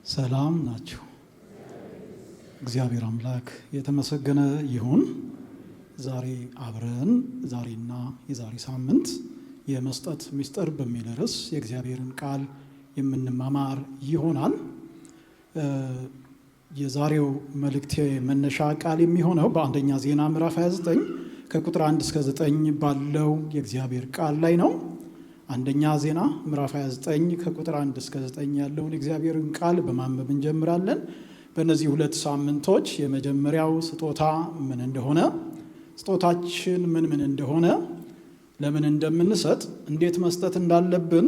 ሰላም ናችሁ። እግዚአብሔር አምላክ የተመሰገነ ይሁን። ዛሬ አብረን ዛሬና የዛሬ ሳምንት የመስጠት ምስጢር በሚል ርዕስ የእግዚአብሔርን ቃል የምንማማር ይሆናል። የዛሬው መልእክቴ መነሻ ቃል የሚሆነው በአንደኛ ዜና ምዕራፍ 29 ከቁጥር 1 እስከ 9 ባለው የእግዚአብሔር ቃል ላይ ነው። አንደኛ ዜና ምዕራፍ 29 ከቁጥር 1 እስከ 9 ያለውን የእግዚአብሔርን ቃል በማንበብ እንጀምራለን። በእነዚህ ሁለት ሳምንቶች የመጀመሪያው ስጦታ ምን እንደሆነ፣ ስጦታችን ምን እንደሆነ፣ ለምን እንደምንሰጥ፣ እንዴት መስጠት እንዳለብን፣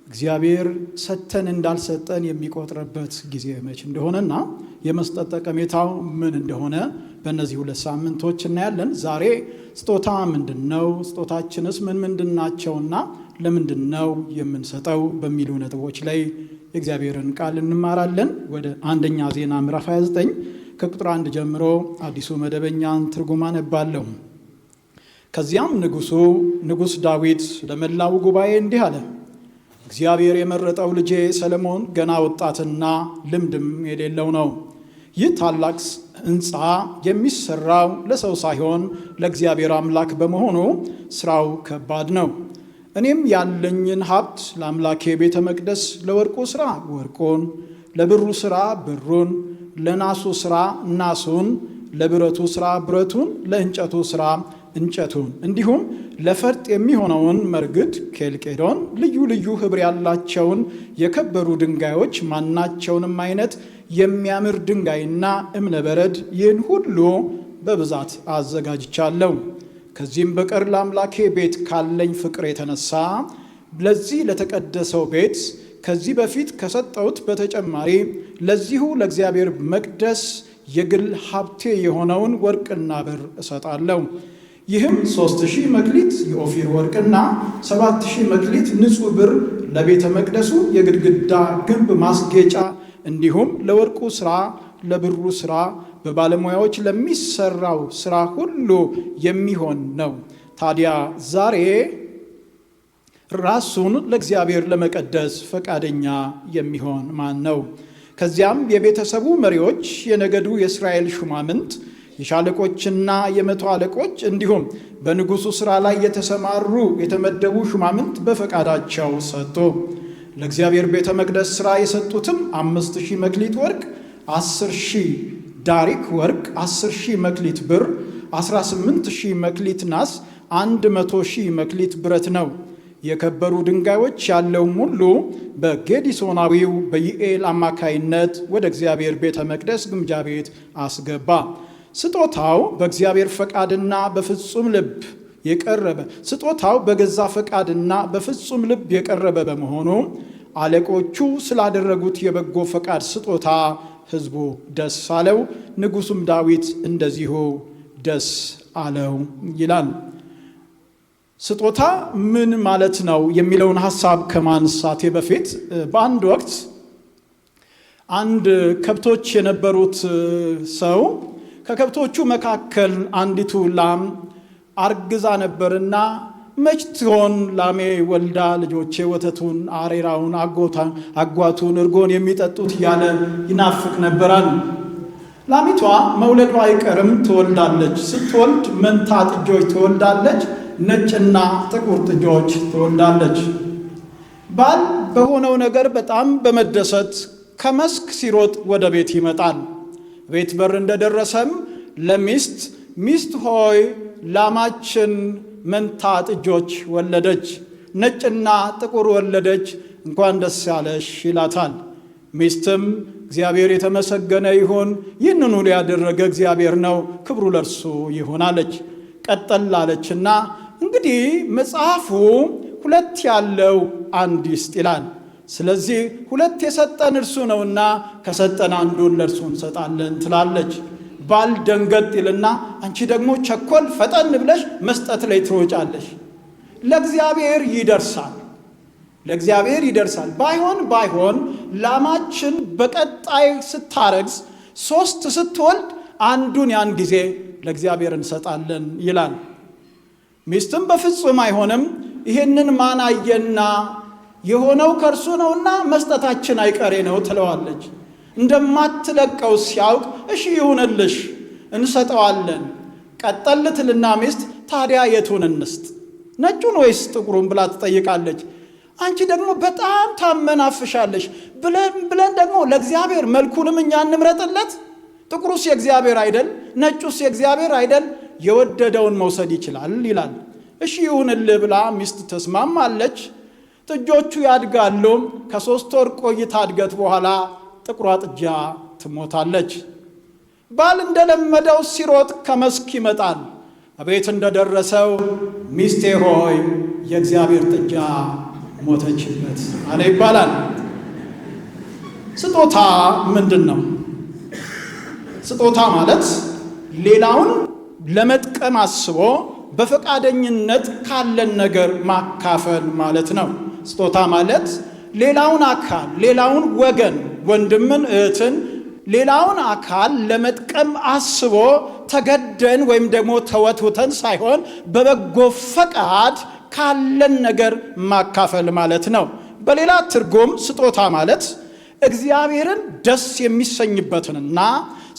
እግዚአብሔር ሰጥተን እንዳልሰጠን የሚቆጥርበት ጊዜ መች እንደሆነና የመስጠት ጠቀሜታው ምን እንደሆነ በእነዚህ ሁለት ሳምንቶች እናያለን። ዛሬ ስጦታ ምንድነው፣ ስጦታችንስ ምንድናቸውና ለምንድን ነው የምንሰጠው በሚሉ ነጥቦች ላይ የእግዚአብሔርን ቃል እንማራለን። ወደ አንደኛ ዜና ምዕራፍ 29 ከቁጥር 1 ጀምሮ አዲሱ መደበኛን ትርጉም አነባለሁ። ከዚያም ንጉሥ ዳዊት ለመላው ጉባኤ እንዲህ አለ። እግዚአብሔር የመረጠው ልጄ ሰለሞን ገና ወጣትና ልምድም የሌለው ነው። ይህ ታላቅ ሕንፃ የሚሰራው ለሰው ሳይሆን ለእግዚአብሔር አምላክ በመሆኑ ስራው ከባድ ነው። እኔም ያለኝን ሀብት ለአምላኬ ቤተ መቅደስ ለወርቁ ሥራ ወርቁን፣ ለብሩ ሥራ ብሩን፣ ለናሱ ሥራ ናሱን፣ ለብረቱ ሥራ ብረቱን፣ ለእንጨቱ ሥራ እንጨቱን፣ እንዲሁም ለፈርጥ የሚሆነውን መርግድ ኬልቄዶን፣ ልዩ ልዩ ኅብር ያላቸውን የከበሩ ድንጋዮች፣ ማናቸውንም አይነት የሚያምር ድንጋይና እብነ በረድ፣ ይህን ሁሉ በብዛት አዘጋጅቻለሁ። ከዚህም በቀር ለአምላኬ ቤት ካለኝ ፍቅር የተነሳ ለዚህ ለተቀደሰው ቤት ከዚህ በፊት ከሰጠሁት በተጨማሪ ለዚሁ ለእግዚአብሔር መቅደስ የግል ሀብቴ የሆነውን ወርቅና ብር እሰጣለሁ። ይህም 3000 መክሊት የኦፊር ወርቅና 7000 መክሊት ንጹሕ ብር ለቤተ መቅደሱ የግድግዳ ግንብ ማስጌጫ እንዲሁም ለወርቁ ሥራ፣ ለብሩ ሥራ፣ በባለሙያዎች ለሚሰራው ሥራ ሁሉ የሚሆን ነው። ታዲያ ዛሬ ራሱን ለእግዚአብሔር ለመቀደስ ፈቃደኛ የሚሆን ማን ነው? ከዚያም የቤተሰቡ መሪዎች፣ የነገዱ የእስራኤል ሹማምንት፣ የሻለቆችና የመቶ አለቆች እንዲሁም በንጉሡ ሥራ ላይ የተሰማሩ የተመደቡ ሹማምንት በፈቃዳቸው ሰጡ። ለእግዚአብሔር ቤተ መቅደስ ሥራ የሰጡትም 5000 መክሊት ወርቅ፣ 10000 ዳሪክ ወርቅ፣ 10000 መክሊት ብር፣ 18000 መክሊት ናስ፣ 100,000 መክሊት ብረት ነው። የከበሩ ድንጋዮች ያለውም ሁሉ በጌዲሶናዊው በይኤል አማካይነት ወደ እግዚአብሔር ቤተ መቅደስ ግምጃ ቤት አስገባ። ስጦታው በእግዚአብሔር ፈቃድና በፍጹም ልብ የቀረበ ስጦታው በገዛ ፈቃድና በፍጹም ልብ የቀረበ በመሆኑ አለቆቹ ስላደረጉት የበጎ ፈቃድ ስጦታ ሕዝቡ ደስ አለው፣ ንጉሡም ዳዊት እንደዚሁ ደስ አለው ይላል። ስጦታ ምን ማለት ነው የሚለውን ሐሳብ ከማንሳቴ በፊት በአንድ ወቅት አንድ ከብቶች የነበሩት ሰው ከከብቶቹ መካከል አንዲቱ ላም አርግዛ ነበርና መች ትሆን ላሜ ወልዳ ልጆቼ ወተቱን፣ አሬራውን፣ አጓቱን፣ እርጎን የሚጠጡት እያለ ይናፍቅ ነበራል። ላሚቷ መውለዷ አይቀርም፣ ትወልዳለች። ስትወልድ መንታ ጥጆች ትወልዳለች፣ ነጭና ጥቁር ጥጆች ትወልዳለች። ባል በሆነው ነገር በጣም በመደሰት ከመስክ ሲሮጥ ወደ ቤት ይመጣል። ቤት በር እንደደረሰም ሚስት ሆይ ላማችን መንታ ጥጆች ወለደች፣ ነጭና ጥቁር ወለደች፣ እንኳን ደስ ያለሽ ይላታል። ሚስትም እግዚአብሔር የተመሰገነ ይሁን፣ ይህንን ሁሉ ያደረገ እግዚአብሔር ነው፣ ክብሩ ለእርሱ ይሁን አለች። ቀጠል አለችና እንግዲህ መጽሐፉ 2 ያለው 1 ይስጥ ይላል። ስለዚህ 2 የሰጠን እርሱ ነውና ከሰጠን አንዱን ለእርሱ እንሰጣለን ትላለች። ባል ደንገጥ ይልና አንቺ ደግሞ ቸኮል ፈጠን ብለሽ መስጠት ላይ ትሮጫለሽ። ለእግዚአብሔር ይደርሳል። ባይሆን ላማችን በቀጣይ ስታረግዝ 3 ስትወልድ አንዱን ያን ጊዜ ለእግዚአብሔር እንሰጣለን ይላል። ሚስትም በፍጹም አይሆንም፣ ይህንን ማን አየና የሆነው ከእርሱ ነውና መስጠታችን አይቀሬ ነው ትለዋለች። እንደማትለቀው ሲያውቅ እሺ ይሁንልሽ እንሰጠዋለን። ቀጠል ትልና ሚስት ታዲያ የቱን እንስጥ ነጩን ወይስ ጥቁሩን ብላ ትጠይቃለች። አንቺ ደግሞ በጣም ታመናፍሻለሽ ብለን ደግሞ ለእግዚአብሔር መልኩንም እኛ እንምረጥለት? ጥቁሩስ የእግዚአብሔር አይደል? ነጩስ የእግዚአብሔር አይደል? የወደደውን መውሰድ ይችላል ይላል። እሺ ይሁንልህ ብላ ሚስት ተስማማለች። ጥጆቹ ያድጋሉ። ከ3 ወር ቆይታ እድገት በኋላ ጥቁሯ ጥጃ ትሞታለች። ባል እንደለመደው ሲሮጥ ከመስክ ይመጣል። አቤት እንደደረሰው ሚስቴ ሆይ የእግዚአብሔር ጥጃ ሞተችበት አለ ይባላል። ስጦታ ምንድን ነው? ስጦታ ማለት ሌላውን ለመጥቀም አስቦ በፈቃደኝነት ካለን ነገር ማካፈል ማለት ነው። ስጦታ ማለት ሌላውን አካል፣ ሌላውን ወገን፣ ወንድምን፣ እህትን፣ ሌላውን አካል ለመጥቀም አስቦ ተገደን ወይም ደግሞ ተወትውተን ሳይሆን በበጎ ፈቃድ ካለን ነገር ማካፈል ማለት ነው። በሌላ ትርጉም ስጦታ ማለት እግዚአብሔርን ደስ የሚሰኝበትንና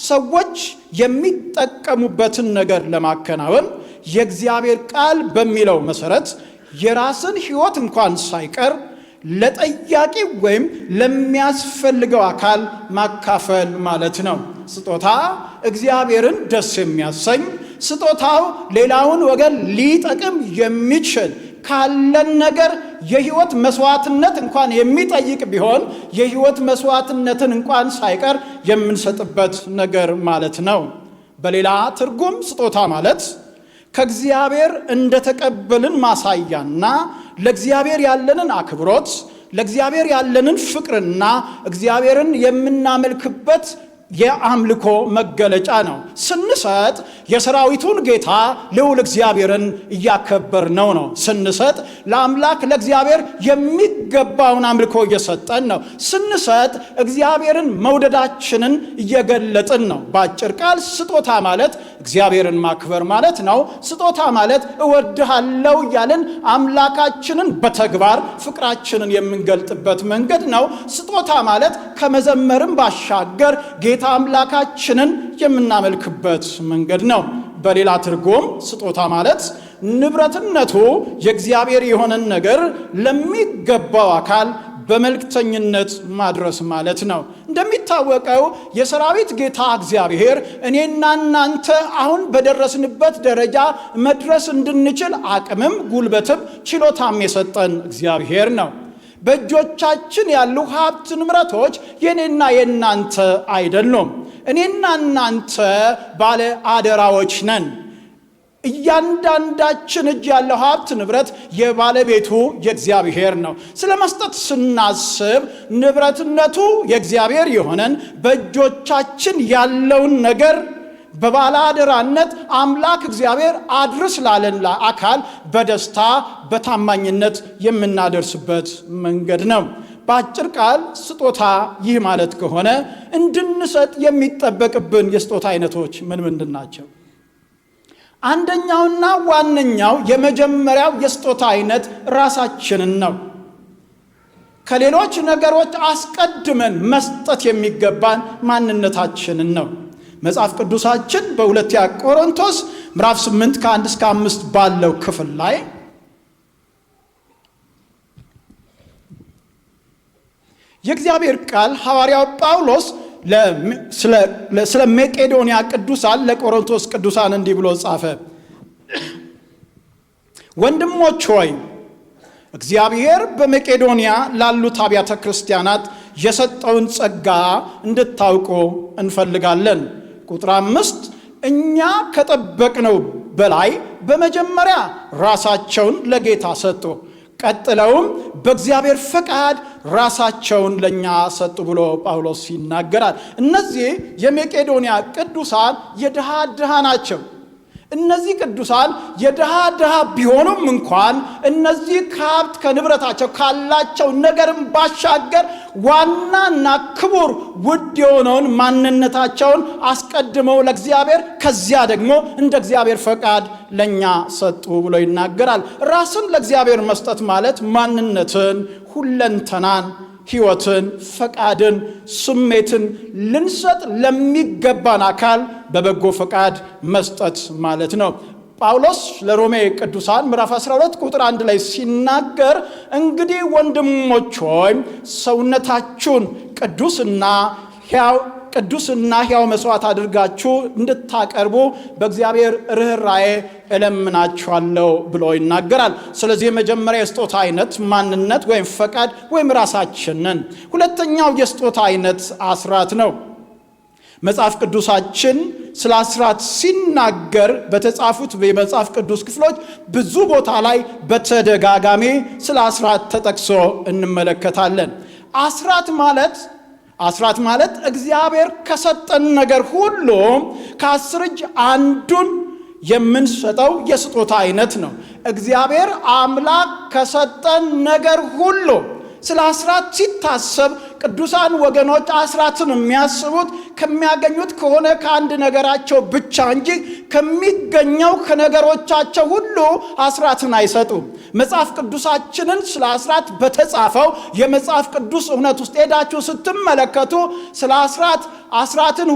ሰዎች የሚጠቀሙበትን ነገር ለማከናወን የእግዚአብሔር ቃል በሚለው መሰረት የራስን ሕይወት እንኳን ሳይቀር ለጠያቂ ወይም ለሚያስፈልገው አካል ማካፈል ማለት ነው። ስጦታ እግዚአብሔርን ደስ የሚያሰኝ፣ ስጦታው ሌላውን ወገን ሊጠቅም የሚችል ካለን ነገር የሕይወት መስዋዕትነት እንኳን የሚጠይቅ ቢሆን የሕይወት መስዋዕትነትን እንኳን ሳይቀር የምንሰጥበት ነገር ማለት ነው። በሌላ ትርጉም ስጦታ ማለት ከእግዚአብሔር እንደተቀበልን ማሳያና ለእግዚአብሔር ያለንን አክብሮት፣ ለእግዚአብሔር ያለንን ፍቅርና እግዚአብሔርን የምናመልክበት የአምልኮ መገለጫ ነው። ስንሰጥ የሰራዊቱን ጌታ ልዑል እግዚአብሔርን እያከበርነው ነው። ስንሰጥ ለአምላክ ለእግዚአብሔር የሚገባውን አምልኮ እየሰጠን ነው። ስንሰጥ እግዚአብሔርን መውደዳችንን እየገለጥን ነው። በአጭር ቃል ስጦታ ማለት እግዚአብሔርን ማክበር ማለት ነው። ስጦታ ማለት እወድሃለሁ እያልን አምላካችንን በተግባር ፍቅራችንን የምንገልጥበት መንገድ ነው። ስጦታ ማለት ከመዘመርም ባሻገር ጌታ አምላካችንን የምናመልክበት መንገድ ነው። በሌላ ትርጉም ስጦታ ማለት ንብረትነቱ የእግዚአብሔር የሆነን ነገር ለሚገባው አካል በመልእክተኝነት ማድረስ ማለት ነው። እንደሚታወቀው የሰራዊት ጌታ እግዚአብሔር እኔና እናንተ አሁን በደረስንበት ደረጃ መድረስ እንድንችል አቅምም ጉልበትም ችሎታም የሰጠን እግዚአብሔር ነው። በእጆቻችን ያሉ ሀብት ንብረቶች የኔና የናንተ አይደሉም። እኔና እናንተ ባለ አደራዎች ነን። እያንዳንዳችን እጅ ያለው ሀብት ንብረት የባለቤቱ የእግዚአብሔር ነው። ስለ መስጠት ስናስብ ንብረትነቱ የእግዚአብሔር የሆነን በእጆቻችን ያለውን ነገር በባለአደራነት አምላክ እግዚአብሔር አድርስ ላለን አካል በደስታ በታማኝነት የምናደርስበት መንገድ ነው። በአጭር ቃል ስጦታ ይህ ማለት ከሆነ እንድንሰጥ የሚጠበቅብን የስጦታ አይነቶች ምን ምንድን ናቸው? አንደኛውና ዋነኛው የመጀመሪያው የስጦታ አይነት ራሳችንን ነው። ከሌሎች ነገሮች አስቀድመን መስጠት የሚገባን ማንነታችንን ነው። መጽሐፍ ቅዱሳችን በሁለተኛ ቆሮንቶስ ምዕራፍ 8 ከ1 እስከ 5 ባለው ክፍል ላይ የእግዚአብሔር ቃል ሐዋርያው ጳውሎስ ስለ መቄዶንያ ቅዱሳን ለቆሮንቶስ ቅዱሳን እንዲህ ብሎ ጻፈ። ወንድሞች ሆይ እግዚአብሔር በመቄዶንያ ላሉት አብያተ ክርስቲያናት የሰጠውን ጸጋ እንድታውቁ እንፈልጋለን። ቁጥር 5 እኛ ከጠበቅነው በላይ በመጀመሪያ ራሳቸውን ለጌታ ሰጡ፣ ቀጥለውም በእግዚአብሔር ፈቃድ ራሳቸውን ለኛ ሰጡ ብሎ ጳውሎስ ይናገራል። እነዚህ የመቄዶንያ ቅዱሳን የድሃ ናቸው። እነዚህ ቅዱሳን የድሃ ቢሆኑም እንኳን እነዚህ ከሀብት ከንብረታቸው ካላቸው ነገርም ባሻገር ዋናና ክቡር ውድ የሆነውን ማንነታቸውን አስቀድመው ለእግዚአብሔር ከዚያ ደግሞ እንደ እግዚአብሔር ፈቃድ ለኛ ሰጡ ብሎ ይናገራል። ራስን ለእግዚአብሔር መስጠት ማለት ማንነትን፣ ሁለንተናን፣ ሕይወትን፣ ፈቃድን፣ ስሜትን ልንሰጥ ለሚገባን አካል በበጎ ፈቃድ መስጠት ማለት ነው። ጳውሎስ ለሮሜ ቅዱሳን ምዕራፍ 12 ቁጥር 1 ላይ ሲናገር እንግዲህ ወንድሞች ሆይ ሰውነታችሁን ቅዱስና ሕያው መስዋዕት አድርጋችሁ እንድታቀርቡ በእግዚአብሔር ርኅራኄ እለምናችኋለሁ ብሎ ይናገራል። ስለዚህ የመጀመሪያ የስጦታ አይነት ማንነት ወይም ፈቃድ ወይም ራሳችንን። ሁለተኛው የስጦታ አይነት አስራት ነው። መጽሐፍ ቅዱሳችን ስለ አስራት ሲናገር በተጻፉት የመጽሐፍ ቅዱስ ክፍሎች ብዙ ቦታ ላይ በተደጋጋሚ ስለ አስራት ተጠቅሶ እንመለከታለን። አስራት ማለት እግዚአብሔር ከሰጠን ነገር ሁሉ ከ10 እጅ አንዱን የምንሰጠው የስጦታ አይነት ነው። እግዚአብሔር አምላክ ከሰጠን ነገር ሁሉ ስለ አስራት ሲታሰብ ቅዱሳን ወገኖች አስራትን የሚያስቡት ከሚያገኙት ከሆነ ከአንድ ነገራቸው ብቻ እንጂ ከሚገኘው ከነገሮቻቸው ሁሉ አስራትን አይሰጡም። መጽሐፍ ቅዱሳችንን ስለ አስራት በተጻፈው የመጽሐፍ ቅዱስ እውነት ውስጥ ሄዳችሁ ስትመለከቱ ስለ አስራትን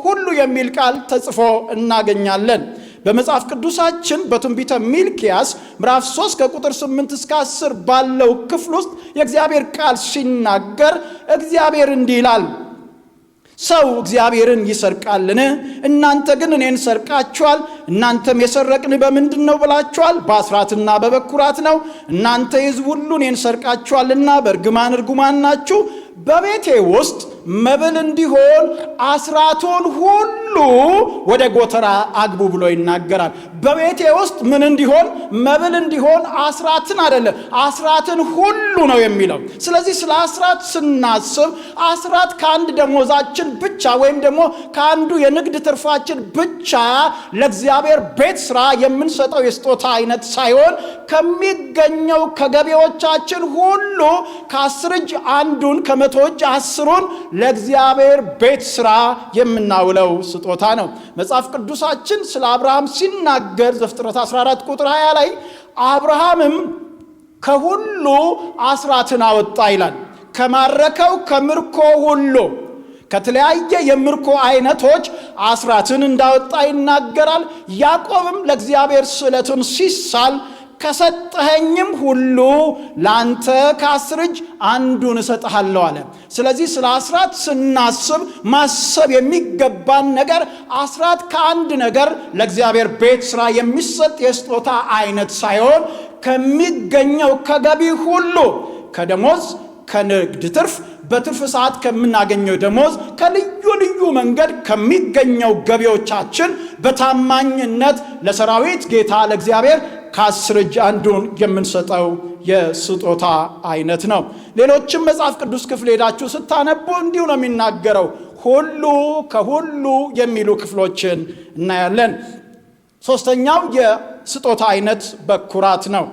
ሁሉ የሚል ቃል ተጽፎ እናገኛለን። በመጽሐፍ ቅዱሳችን በትንቢተ ሚልክያስ ምዕራፍ 3 ከቁጥር 8 እስከ 10 ባለው ክፍል ውስጥ የእግዚአብሔር ቃል ሲናገር እግዚአብሔር እንዲህ ይላል፣ ሰው እግዚአብሔርን ይሰርቃልን? እናንተ ግን እኔን ሰርቃችኋል። እናንተም የሰረቅን በምንድን ነው ብላችኋል? በአስራትና በበኩራት ነው። እናንተ ሕዝብ ሁሉ እኔን ሰርቃችኋልና በእርግማን እርጉማን ናችሁ። በቤቴ ውስጥ መብል እንዲሆን አስራቱን ሁሉ ወደ ጎተራ አግቡ ብሎ ይናገራል። በቤቴ ውስጥ ምን እንዲሆን? መብል እንዲሆን አስራትን አይደለም፣ አስራትን ሁሉ ነው የሚለው። ስለዚህ ስለ አስራት ስናስብ አስራት ከአንድ ደሞዛችን ብቻ ወይም ደግሞ ከአንዱ የንግድ ትርፋችን ብቻ ለእግዚአብሔር ቤት ስራ የምንሰጠው የስጦታ አይነት ሳይሆን ከሚገኘው ከገቢዎቻችን ሁሉ ከ10 እጅ አንዱን ከ100 እጅ 10ን ለእግዚአብሔር ቤት ስራ የምናውለው ስጦታ ነው። መጽሐፍ ቅዱሳችን ስለ አብርሃም ሲናገር ዘፍጥረት 14 ቁጥር 20 ላይ አብርሃምም ከሁሉ አስራትን አወጣ ይላል። ከማረከው ከምርኮ ሁሉ ከተለያየ የምርኮ አይነቶች አስራትን እንዳወጣ ይናገራል። ያዕቆብም ለእግዚአብሔር ስዕለትን ሲሳል ከሰጠኸኝም ሁሉ ላንተ ከ10 እጅ አንዱን እሰጥሃለሁ አለ። ስለዚህ ስለ አስራት ስናስብ ማሰብ የሚገባን ነገር አስራት ከአንድ ነገር ለእግዚአብሔር ቤት ስራ የሚሰጥ የስጦታ አይነት ሳይሆን ከሚገኘው ከገቢ ሁሉ ከደሞዝ፣ ከንግድ ትርፍ፣ በትርፍ ሰዓት ከምናገኘው ደሞዝ፣ ከልዩ ልዩ መንገድ ከሚገኘው ገቢዎቻችን በታማኝነት ለሰራዊት ጌታ ለእግዚአብሔር ከ10 እጅ አንዱን የምንሰጠው የስጦታ አይነት ነው። ሌሎችም መጽሐፍ ቅዱስ ክፍል ሄዳችሁ ስታነቡ እንዲሁ ነው የሚናገረው። ሁሉ ከሁሉ የሚሉ ክፍሎችን እናያለን። ሶስተኛው የስጦታ አይነት በኩራት ነው።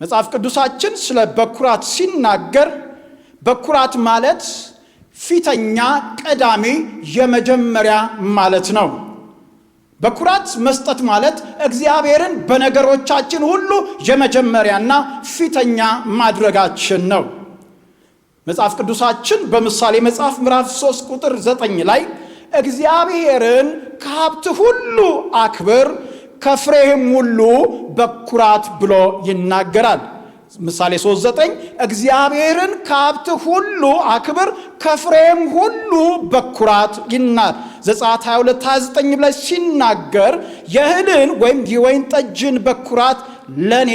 መጽሐፍ ቅዱሳችን ስለ በኩራት ሲናገር በኩራት ማለት ፊተኛ፣ ቀዳሚ፣ የመጀመሪያ ማለት ነው። በኩራት መስጠት ማለት እግዚአብሔርን በነገሮቻችን ሁሉ የመጀመሪያና ፊተኛ ማድረጋችን ነው። መጽሐፍ ቅዱሳችን በምሳሌ መጽሐፍ ምዕራፍ 3 ቁጥር 9 ላይ እግዚአብሔርን ከሀብት ሁሉ አክብር፣ ከፍሬህም ሁሉ በኩራት ብሎ ይናገራል። ምሳሌ 3:9 እግዚአብሔርን ከሀብት ሁሉ አክብር፣ ከፍሬም ሁሉ በኩራት ይናር። ዘጸአት 22:29 ላይ ሲናገር የእህልን ወይም የወይን ጠጅን በኩራት ለኔ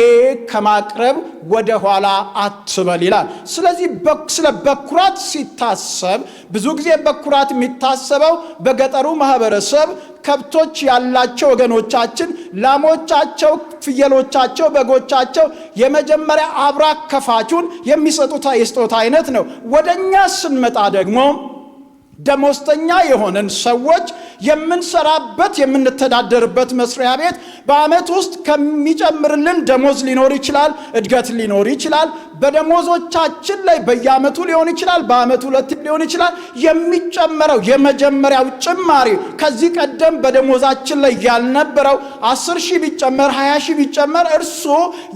ከማቅረብ ወደ ኋላ አትበል ይላል። ስለዚህ ስለ በኩራት ሲታሰብ ብዙ ጊዜ በኩራት የሚታሰበው በገጠሩ ማህበረሰብ ከብቶች ያላቸው ወገኖቻችን ላሞቻቸው፣ ፍየሎቻቸው፣ በጎቻቸው የመጀመሪያ አብራክ ከፋቹን የሚሰጡት የስጦታ አይነት ነው። ወደኛ ስንመጣ ደግሞ ደሞዝተኛ የሆነን ሰዎች የምንሰራበት የምንተዳደርበት መስሪያ ቤት በአመት ውስጥ ከሚጨምርልን ደሞዝ ሊኖር ይችላል፣ እድገት ሊኖር ይችላል። በደሞዞቻችን ላይ በየአመቱ ሊሆን ይችላል፣ በአመቱ ሁለት ሊሆን ይችላል። የሚጨመረው የመጀመሪያው ጭማሪ ከዚህ ቀደም በደሞዛችን ላይ ያልነበረው 10,000 ቢጨመር 20,000 ቢጨመር እርሱ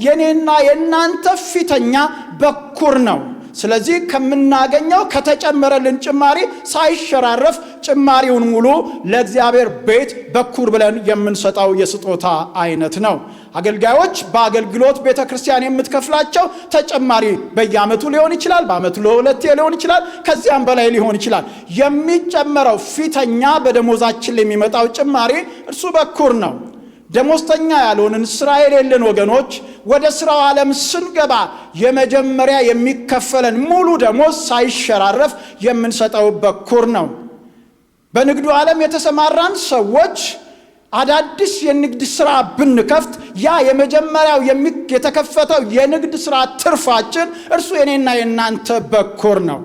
የኔና የናንተ ፊተኛ በኩር ነው። ስለዚህ ከምናገኘው ከተጨመረልን ጭማሪ ሳይሸራረፍ ጭማሪውን ሙሉ ለእግዚአብሔር ቤት በኩር ብለን የምንሰጠው የስጦታ አይነት ነው። አገልጋዮች በአገልግሎት ቤተክርስቲያን የምትከፍላቸው ተጨማሪ በየአመቱ ሊሆን ይችላል፣ በአመቱ ለሁለቴ ሊሆን ይችላል፣ ከዚያም በላይ ሊሆን ይችላል። የሚጨመረው ፊተኛ በደሞዛችን ላይ የሚመጣው ጭማሪ እርሱ በኩር ነው። ደሞዝተኛ ያልሆንን ስራ የሌለን ወገኖች ወደ ስራው ዓለም ስንገባ የመጀመሪያ የሚከፈለን ሙሉ ደሞዝ ሳይሸራረፍ የምንሰጠው በኩር ነው። በንግዱ ዓለም የተሰማራን ሰዎች አዳዲስ የንግድ ስራ ብንከፍት ያ የመጀመሪያው የተከፈተው የንግድ ስራ ትርፋችን እርሱ የኔና የናንተ በኩር ነው።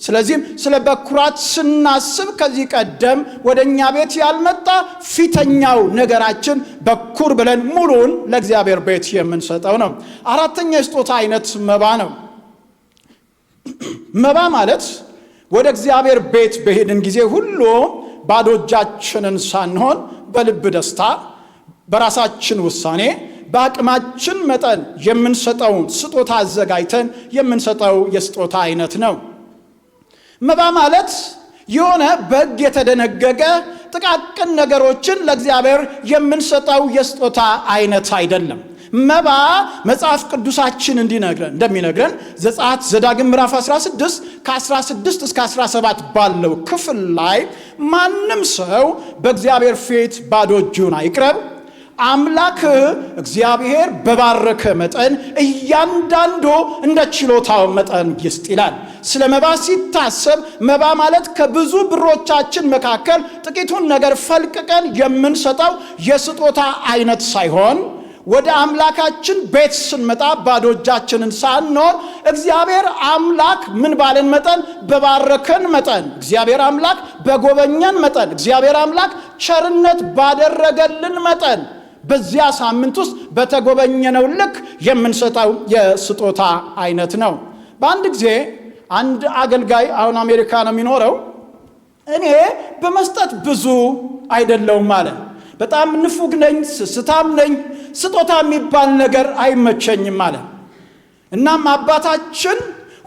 ስለዚህም ስለ በኩራት ስናስብ ከዚህ ቀደም ወደኛ ቤት ያልመጣ ፊተኛው ነገራችን በኩር ብለን ሙሉን ለእግዚአብሔር ቤት የምንሰጠው ነው። አራተኛ የስጦታ አይነት መባ ነው። መባ ማለት ወደ እግዚአብሔር ቤት በሄድን ጊዜ ሁሉ ባዶ እጃችንን ሳንሆን በልብ ደስታ፣ በራሳችን ውሳኔ፣ በአቅማችን መጠን የምንሰጠውን ስጦታ አዘጋጅተን የምንሰጠው የስጦታ አይነት ነው። መባ ማለት የሆነ በሕግ የተደነገገ ጥቃቅን ነገሮችን ለእግዚአብሔር የምንሰጠው የስጦታ አይነት አይደለም። መባ መጽሐፍ ቅዱሳችን እንደሚነግረን ዘጸአት ዘዳግም ምዕራፍ 16 ከ16 እስከ 17 ባለው ክፍል ላይ ማንም ሰው በእግዚአብሔር ፊት ባዶ እጁን አይቅረብ፣ አምላክ እግዚአብሔር በባረከ መጠን እያንዳንዱ እንደ ችሎታው መጠን ይስጥ ይላል። ስለ መባ ሲታሰብ መባ ማለት ከብዙ ብሮቻችን መካከል ጥቂቱን ነገር ፈልቅቀን የምንሰጠው የስጦታ አይነት ሳይሆን ወደ አምላካችን ቤት ስንመጣ ባዶ እጃችንን ሳንሆን እግዚአብሔር አምላክ ምን ባለን መጠን በባረከን መጠን፣ እግዚአብሔር አምላክ በጎበኘን መጠን፣ እግዚአብሔር አምላክ ቸርነት ባደረገልን መጠን በዚያ ሳምንት ውስጥ በተጎበኘነው ልክ የምንሰጠው የስጦታ አይነት ነው። በአንድ ጊዜ አንድ አገልጋይ አሁን አሜሪካ ነው የሚኖረው፣ እኔ በመስጠት ብዙ አይደለሁም አለ። በጣም ንፉግ ነኝ፣ ስስታም ነኝ፣ ስጦታ የሚባል ነገር አይመቸኝም አለ። እናም አባታችን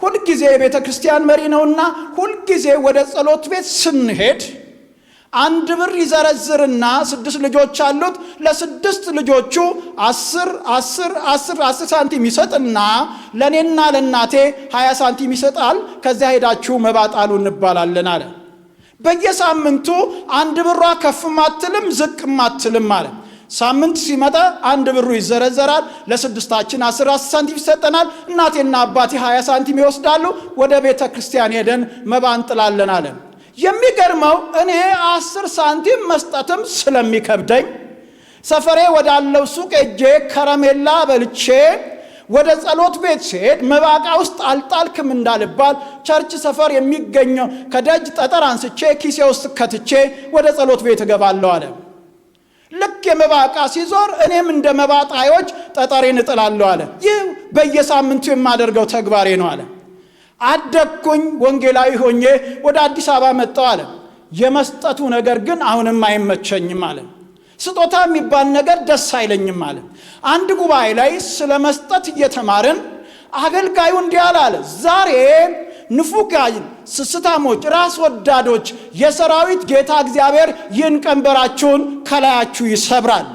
ሁልጊዜ የቤተ ክርስቲያን መሪ ነውና ሁልጊዜ ወደ ጸሎት ቤት ስንሄድ 1 ብር ይዘረዝርና 6 ልጆች አሉት። ለ6 ልጆቹ 10 ሳንቲም ይሰጥና ለኔና ለናቴ 20 ሳንቲም ይሰጣል። ከዚያ ሄዳችሁ መባ ጣሉ እንባላለን አለ። በየሳምንቱ 1 ብሯ ከፍ ማትልም ዝቅ ማትልም አለ። ሳምንት ሲመጣ 1 ብሩ ይዘረዘራል። ለስድስታችን 10 ሳንቲም ይሰጠናል። እናቴና አባቴ 20 ሳንቲም ይወስዳሉ። ወደ ቤተ ክርስቲያን ሄደን መባ እንጥላለን አለ። የሚገርመው እኔ 10 ሳንቲም መስጠትም ስለሚከብደኝ ሰፈሬ ወዳለው ሱቅ ሄጄ ከረሜላ በልቼ ወደ ጸሎት ቤት ሲሄድ መባቃ ውስጥ አልጣልክም እንዳልባል ቸርች ሰፈር የሚገኘው ከደጅ ጠጠር አንስቼ ኪሴ ውስጥ ከትቼ ወደ ጸሎት ቤት እገባለሁ አለ። ልክ የመባቃ ሲዞር እኔም እንደ መባጣዮች ጠጠሬን እጥላለሁ አለ። ይህ በየሳምንቱ የማደርገው ተግባሬ ነው አለ። አደግኩኝ፣ ወንጌላዊ ሆኜ ወደ አዲስ አበባ መጣሁ አለ። የመስጠቱ ነገር ግን አሁንም አይመቸኝም አለ። ስጦታ የሚባል ነገር ደስ አይለኝም አለ። አንድ ጉባኤ ላይ ስለ መስጠት እየተማርን አገልጋዩ እንዲህ አለ፣ ዛሬ ንፉጋን፣ ስስታሞች፣ ራስ ወዳዶች የሰራዊት ጌታ እግዚአብሔር ይህን ቀንበራችሁን ከላያችሁ ይሰብራል፣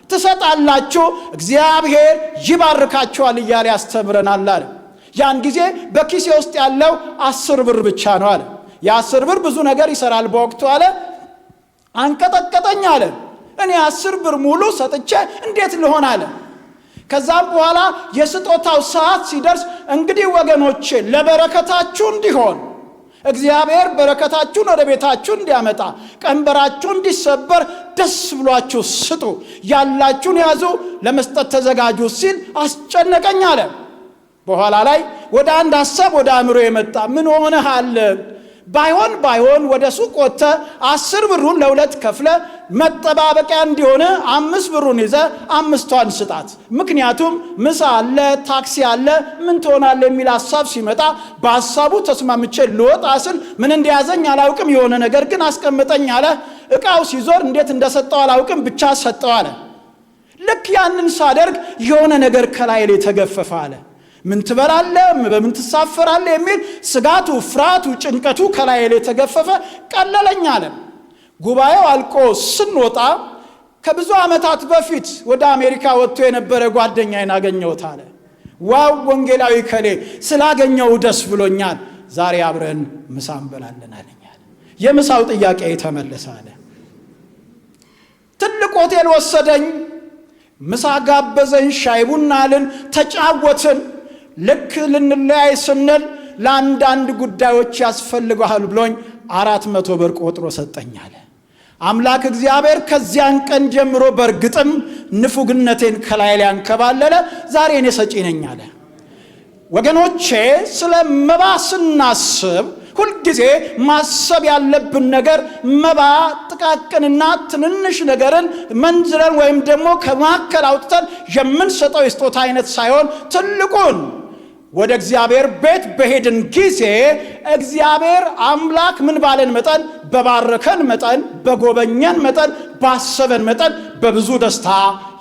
ትሰጣላችሁ፣ እግዚአብሔር ይባርካችኋል እያለ ያስተምረናል አለ። ያን ጊዜ በኪሴ ውስጥ ያለው 10 ብር ብቻ ነው አለ። የ10 ብር ብዙ ነገር ይሰራል በወቅቱ አለ። አንቀጠቀጠኝ አለ። እኔ 10 ብር ሙሉ ሰጥቼ እንዴት ልሆን አለ። ከዛም በኋላ የስጦታው ሰዓት ሲደርስ እንግዲህ ወገኖቼ ለበረከታችሁ እንዲሆን እግዚአብሔር በረከታችሁን ወደ ቤታችሁ እንዲያመጣ ቀንበራችሁ እንዲሰበር ደስ ብሏችሁ ስጡ፣ ያላችሁን ያዙ፣ ለመስጠት ተዘጋጁ ሲል አስጨነቀኝ አለ። በኋላ ላይ ወደ አንድ ሐሳብ ወደ አእምሮ የመጣ ምን ሆነሃል? ባይሆን ወደ ሱቅ ወጥተህ 10 ብሩን ለ2 ከፍለ መጠባበቂያ እንዲሆነ 5 ብሩን ይዘህ 5ቷን ስጣት። ምክንያቱም ምሳ አለ፣ ታክሲ አለ፣ ምን ትሆናለህ የሚል ሐሳብ ሲመጣ በሐሳቡ ተስማምቼ ልወጣ ስል ምን እንደያዘኝ አላውቅም፣ የሆነ ነገር ግን አስቀምጠኝ አለ። ዕቃው ሲዞር እንዴት እንደሰጠው አላውቅም፣ ብቻ ሰጠው አለ። ልክ ያንን ሳደርግ የሆነ ነገር ከላይ ላይ ተገፈፈ አለ። ምን ትበላለህ፣ በምን ትሳፈራለህ የሚል ስጋቱ፣ ፍርሃቱ፣ ጭንቀቱ ከላይ ላይ ተገፈፈ፣ ቀለለኝ አለ። ጉባኤው አልቆ ስንወጣ ከብዙ ዓመታት በፊት ወደ አሜሪካ ወጥቶ የነበረ ጓደኛዬን አገኘሁት አለ። ዋው ወንጌላዊ ከሌ ስላገኘው ደስ ብሎኛል፣ ዛሬ አብረን ምሳ እንበላለን አለኝ አለ። የምሳው ጥያቄ ተመለሰ አለ። ትልቅ ሆቴል ወሰደኝ፣ ምሳ ጋበዘኝ፣ ሻይ ቡና አልን፣ ተጫወትን። ልክ ልንለያይ ስንል ለአንዳንድ ጉዳዮች ያስፈልገዋል ብሎኝ 400 ብር ቆጥሮ ሰጠኝ አለ። አምላክ እግዚአብሔር ከዚያን ቀን ጀምሮ በእርግጥም ንፉግነቴን ከላይ ላይ አንከባለለ፣ ዛሬ እኔ ሰጪ ነኝ አለ። ወገኖቼ ስለ መባ ስናስብ ሁልጊዜ ማሰብ ያለብን ነገር መባ ጥቃቅንና ትንንሽ ነገርን መንዝረን ወይም ደግሞ ከማከል አውጥተን የምንሰጠው የስጦታ አይነት ሳይሆን ትልቁን ወደ እግዚአብሔር ቤት በሄድን ጊዜ እግዚአብሔር አምላክ ምን ባለን መጠን፣ በባረከን መጠን፣ በጎበኘን መጠን፣ ባሰበን መጠን በብዙ ደስታ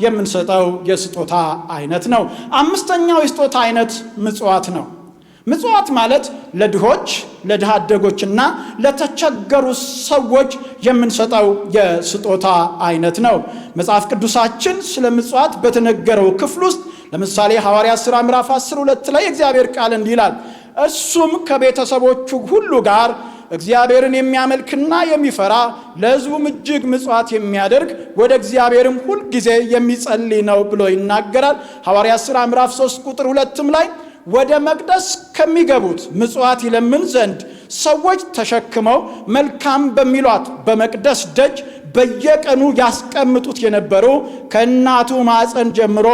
የምንሰጠው የስጦታ አይነት ነው። 5ኛው የስጦታ አይነት ምጽዋት ነው። ምጽዋት ማለት ለድሆች፣ ለድሃ አደጎችና ለተቸገሩ ሰዎች የምንሰጠው የስጦታ አይነት ነው። መጽሐፍ ቅዱሳችን ስለ ምጽዋት በተነገረው ክፍል ውስጥ ለምሳሌ ሐዋርያት ሥራ ምዕራፍ 12 ላይ እግዚአብሔር ቃል እንዲህ ይላል፣ እሱም ከቤተሰቦቹ ሁሉ ጋር እግዚአብሔርን የሚያመልክና የሚፈራ ለሕዝቡም እጅግ ምጽዋት የሚያደርግ ወደ እግዚአብሔርም ሁል ጊዜ የሚጸልይ ነው ብሎ ይናገራል። ሐዋርያት ሥራ ምዕራፍ 3 ቁጥር 2 ላይ ወደ መቅደስ ከሚገቡት ምጽዋት ይለምን ዘንድ ሰዎች ተሸክመው መልካም በሚሏት በመቅደስ ደጅ በየቀኑ ያስቀምጡት የነበሩ ከእናቱ ማፀን ጀምሮ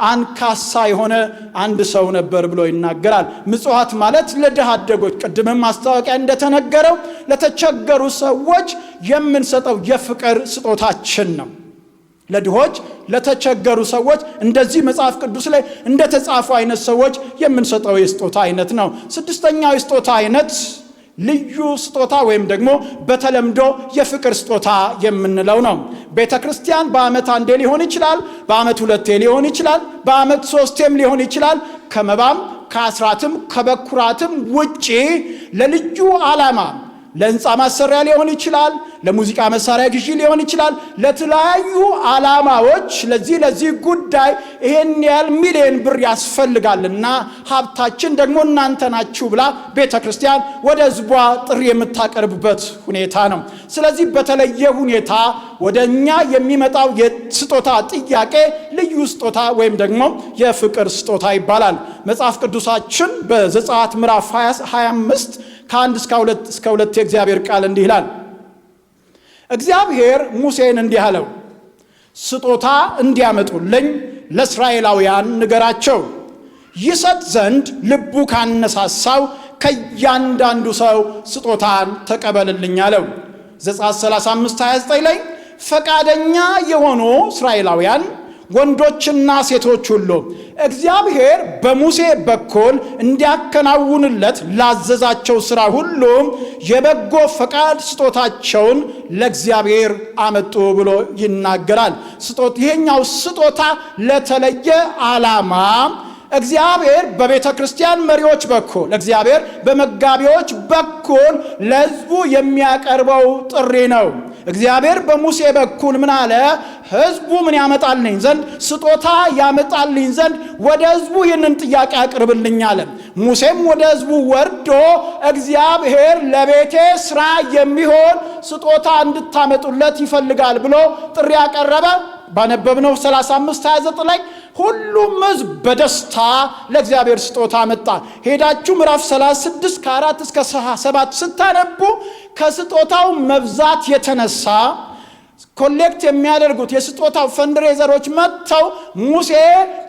አንካሳ የሆነ አንድ ሰው ነበር ብሎ ይናገራል። ምጽዋት ማለት ለድሃ አደጎች፣ ቅድምም ማስታወቂያ እንደተነገረው ለተቸገሩ ሰዎች የምንሰጠው የፍቅር ስጦታችን ነው። ለድሆች፣ ለተቸገሩ ሰዎች እንደዚህ መጽሐፍ ቅዱስ ላይ እንደተጻፉ አይነት ሰዎች የምንሰጠው የስጦታ አይነት ነው። 6ኛው የስጦታ አይነት ልዩ ስጦታ ወይም ደግሞ በተለምዶ የፍቅር ስጦታ የምንለው ነው። ቤተ ክርስቲያን በዓመት 1 ሊሆን ይችላል፣ በዓመት 2 ሊሆን ይችላል፣ በዓመት 3 ሊሆን ይችላል። ከመባም ከአስራትም ከበኩራትም ውጪ ለልዩ ዓላማ ለሕንፃ ማሰሪያ ሊሆን ይችላል፣ ለሙዚቃ መሳሪያ ግዢ ሊሆን ይችላል፣ ለተለያዩ ዓላማዎች ለዚህ ጉዳይ ይሄን ያህል ሚሊዮን ብር ያስፈልጋልና ሀብታችን ደግሞ እናንተ ናችሁ ብላ ቤተ ክርስቲያን ወደ ሕዝቧ ጥሪ የምታቀርብበት ሁኔታ ነው። ስለዚህ በተለየ ሁኔታ ወደኛ የሚመጣው የስጦታ ጥያቄ ልዩ ስጦታ ወይም ደግሞ የፍቅር ስጦታ ይባላል። መጽሐፍ ቅዱሳችን በዘጸአት ምዕራፍ 25 ከ1 እስከ 2 የእግዚአብሔር ቃል እንዲህ ይላል። እግዚአብሔር ሙሴን እንዲህ አለው፣ ስጦታ እንዲያመጡልኝ ለእስራኤላውያን ንገራቸው፣ ይሰጥ ዘንድ ልቡ ካነሳሳው ከእያንዳንዱ ሰው ስጦታን ተቀበልልኝ አለው። ዘጸአት 35:29 ላይ ፈቃደኛ የሆኑ እስራኤላውያን ወንዶችና ሴቶች ሁሉ እግዚአብሔር በሙሴ በኩል እንዲያከናውንለት ላዘዛቸው ሥራ ሁሉ የበጎ ፈቃድ ስጦታቸውን ለእግዚአብሔር አመጡ ብሎ ይናገራል። ይሄኛው ስጦታ ለተለየ ዓላማ እግዚአብሔር በቤተ ክርስቲያን መሪዎች በኩል እግዚአብሔር በመጋቢዎች በኩል ለሕዝቡ የሚያቀርበው ጥሪ ነው። እግዚአብሔር በሙሴ በኩል ምን አለ? ሕዝቡ ምን ያመጣልኝ ዘንድ ስጦታ ያመጣልኝ ዘንድ ወደ ሕዝቡ ይህንን ጥያቄ አቅርብልኝ አለ። ሙሴም ወደ ሕዝቡ ወርዶ እግዚአብሔር ለቤቴ ሥራ የሚሆን ስጦታ እንድታመጡለት ይፈልጋል ብሎ ጥሪ ያቀረበ። ባነበብነው 35:29 ላይ ሁሉም ሕዝብ በደስታ ለእግዚአብሔር ስጦታ መጣ። ሄዳችሁ ምዕራፍ 36 ከ4 እስከ 7 ስታነቡ ከስጦታው መብዛት የተነሳ ኮሌክት የሚያደርጉት የስጦታው ፈንድሬዘሮች መጥተው ሙሴ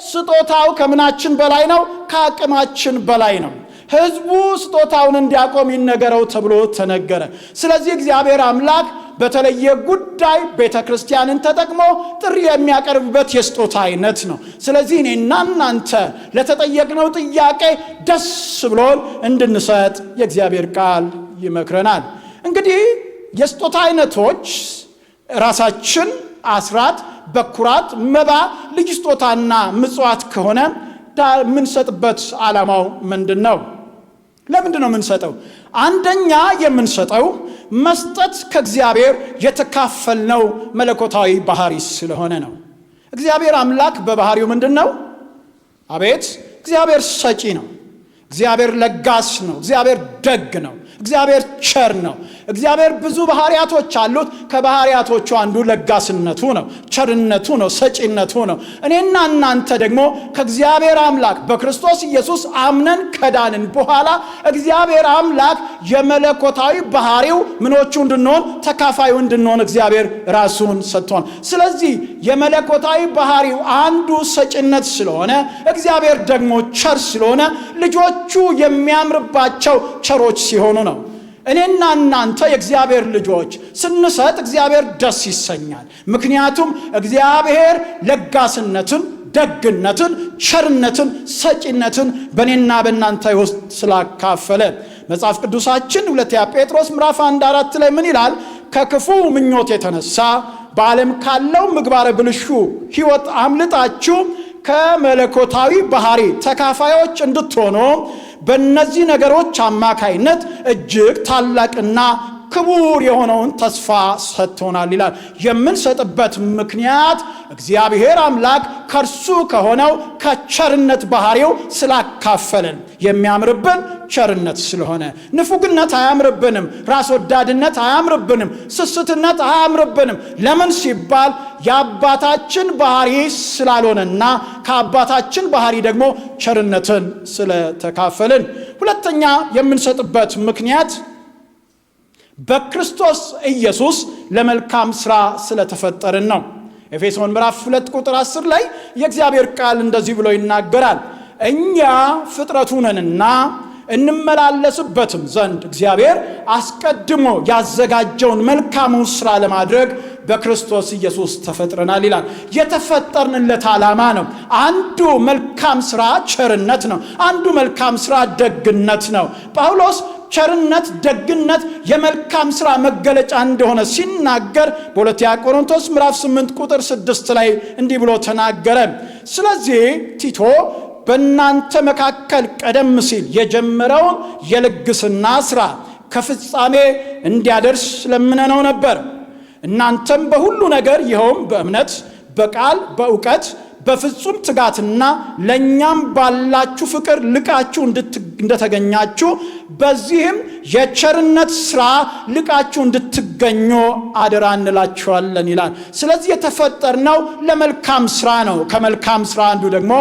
ስጦታው ከምናችን በላይ ነው፣ ከአቅማችን በላይ ነው፣ ሕዝቡ ስጦታውን እንዲያቆም ይነገረው ተብሎ ተነገረ። ስለዚህ እግዚአብሔር አምላክ በተለየ ጉዳይ ቤተክርስቲያንን ተጠቅሞ ጥሪ የሚያቀርብበት የስጦታ አይነት ነው። ስለዚህ እኔና እናንተ ለተጠየቅነው ጥያቄ ደስ ብሎን እንድንሰጥ የእግዚአብሔር ቃል ይመክረናል። እንግዲህ የስጦታ አይነቶች ራሳችን አስራት፣ በኩራት፣ መባ፣ ልጅ ስጦታና ምጽዋት ከሆነ የምንሰጥበት ዓላማው ምንድን ነው? ለምንድን ነው የምንሰጠው? አንደኛ የምንሰጠው መስጠት ከእግዚአብሔር የተካፈልነው መለኮታዊ ባህሪ ስለሆነ ነው። እግዚአብሔር አምላክ በባህሪው ምንድን ነው? አቤት! እግዚአብሔር ሰጪ ነው። እግዚአብሔር ለጋስ ነው። እግዚአብሔር ደግ ነው። እግዚአብሔር ቸር ነው። እግዚአብሔር ብዙ ባህሪያቶች አሉት። ከባህሪያቶቹ አንዱ ለጋስነቱ ነው፣ ቸርነቱ ነው፣ ሰጪነቱ ነው። እኔና እናንተ ደግሞ ከእግዚአብሔር አምላክ በክርስቶስ ኢየሱስ አምነን ከዳንን በኋላ እግዚአብሔር አምላክ የመለኮታዊ ባህሪው ምኖቹ እንድንሆን፣ ተካፋዩ እንድንሆን እግዚአብሔር ራሱን ሰጥቶን። ስለዚህ የመለኮታዊ ባህሪው አንዱ ሰጪነት ስለሆነ እግዚአብሔር ደግሞ ቸር ስለሆነ ልጆቹ የሚያምርባቸው ቸሮች ሲሆኑ ነው። እኔና እናንተ የእግዚአብሔር ልጆች ስንሰጥ እግዚአብሔር ደስ ይሰኛል። ምክንያቱም እግዚአብሔር ለጋስነትን፣ ደግነትን፣ ቸርነትን፣ ሰጪነትን በእኔና በእናንተ ውስጥ ስላካፈለ። መጽሐፍ ቅዱሳችን ሁለተኛ ጴጥሮስ ምዕራፍ 1:4 ላይ ምን ይላል? ከክፉ ምኞት የተነሳ በዓለም ካለው ምግባረ ብልሹ ሕይወት አምልጣችሁ ከመለኮታዊ ባህሪ ተካፋዮች እንድትሆኑ በእነዚህ ነገሮች አማካይነት እጅግ ታላቅና ክቡር የሆነውን ተስፋ ሰጥቶናል ይላል። የምንሰጥበት ምክንያት እግዚአብሔር አምላክ ከእርሱ ከሆነው ከቸርነት ባህሪው ስላካፈለን፣ የሚያምርብን ቸርነት ስለሆነ። ንፉግነት አያምርብንም፣ ራስ ወዳድነት አያምርብንም፣ ስስትነት አያምርብንም። ለምን ሲባል የአባታችን ባህሪ ስላልሆነና ከአባታችን ባህሪ ደግሞ ቸርነትን ስለተካፈልን። ሁለተኛ የምንሰጥበት ምክንያት በክርስቶስ ኢየሱስ ለመልካም ሥራ ስለተፈጠርን ነው። ኤፌሶን ምዕራፍ 2:10 ላይ የእግዚአብሔር ቃል እንደዚህ ብሎ ይናገራል። እኛ ፍጥረቱ ነንና እንመላለስበትም ዘንድ እግዚአብሔር አስቀድሞ ያዘጋጀውን መልካሙን ሥራ ለማድረግ በክርስቶስ ኢየሱስ ተፈጥረናል ይላል። የተፈጠርንለት ዓላማ ነው። አንዱ መልካም ሥራ ቸርነት ነው። አንዱ መልካም ሥራ ደግነት ነው። ጳውሎስ ቸርነት፣ ደግነት የመልካም ሥራ መገለጫ እንደሆነ ሲናገር በሁለተኛ ቆሮንቶስ ምዕራፍ 8:6 ላይ እንዲህ ብሎ ተናገረ። ስለዚህ ቲቶ በእናንተ መካከል ቀደም ሲል የጀመረውን የልግስና ሥራ ከፍጻሜ እንዲያደርስ ለምነነው ነበር። እናንተም በሁሉ ነገር ይኸውም በእምነት፣ በቃል፣ በእውቀት፣ በፍጹም ትጋትና ለእኛም ባላችሁ ፍቅር ልቃችሁ እንደተገኛችሁ በዚህም የቸርነት ሥራ ልቃችሁ እንድትገኙ አደራ እንላችኋለን ይላል። ስለዚህ የተፈጠርነው ለመልካም ሥራ ነው። ከመልካም ሥራ አንዱ ደግሞ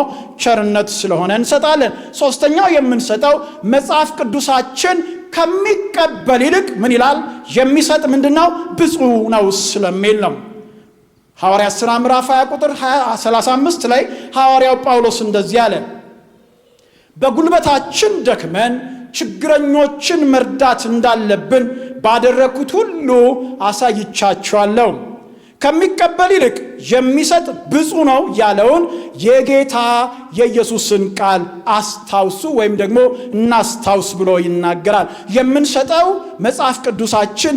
ቸርነት ስለሆነ እንሰጣለን። ሦስተኛው የምንሰጠው መጽሐፍ ቅዱሳችን ከሚቀበል ይልቅ ምን ይላል? የሚሰጥ ምንድነው? ብፁዕ ነው ስለሚል ነው። ሐዋርያት ሥራ ምዕራፍ 20:35 ላይ ሐዋርያው ጳውሎስ እንደዚህ አለ። በጉልበታችን ደክመን ችግረኞችን መርዳት እንዳለብን ባደረኩት ሁሉ አሳይቻችኋለሁ። ከሚቀበል ይልቅ የሚሰጥ ብፁዕ ነው ያለውን የጌታ የኢየሱስን ቃል አስታውሱ ወይም ደግሞ እናስታውስ ብሎ ይናገራል። የምንሰጠው መጽሐፍ ቅዱሳችን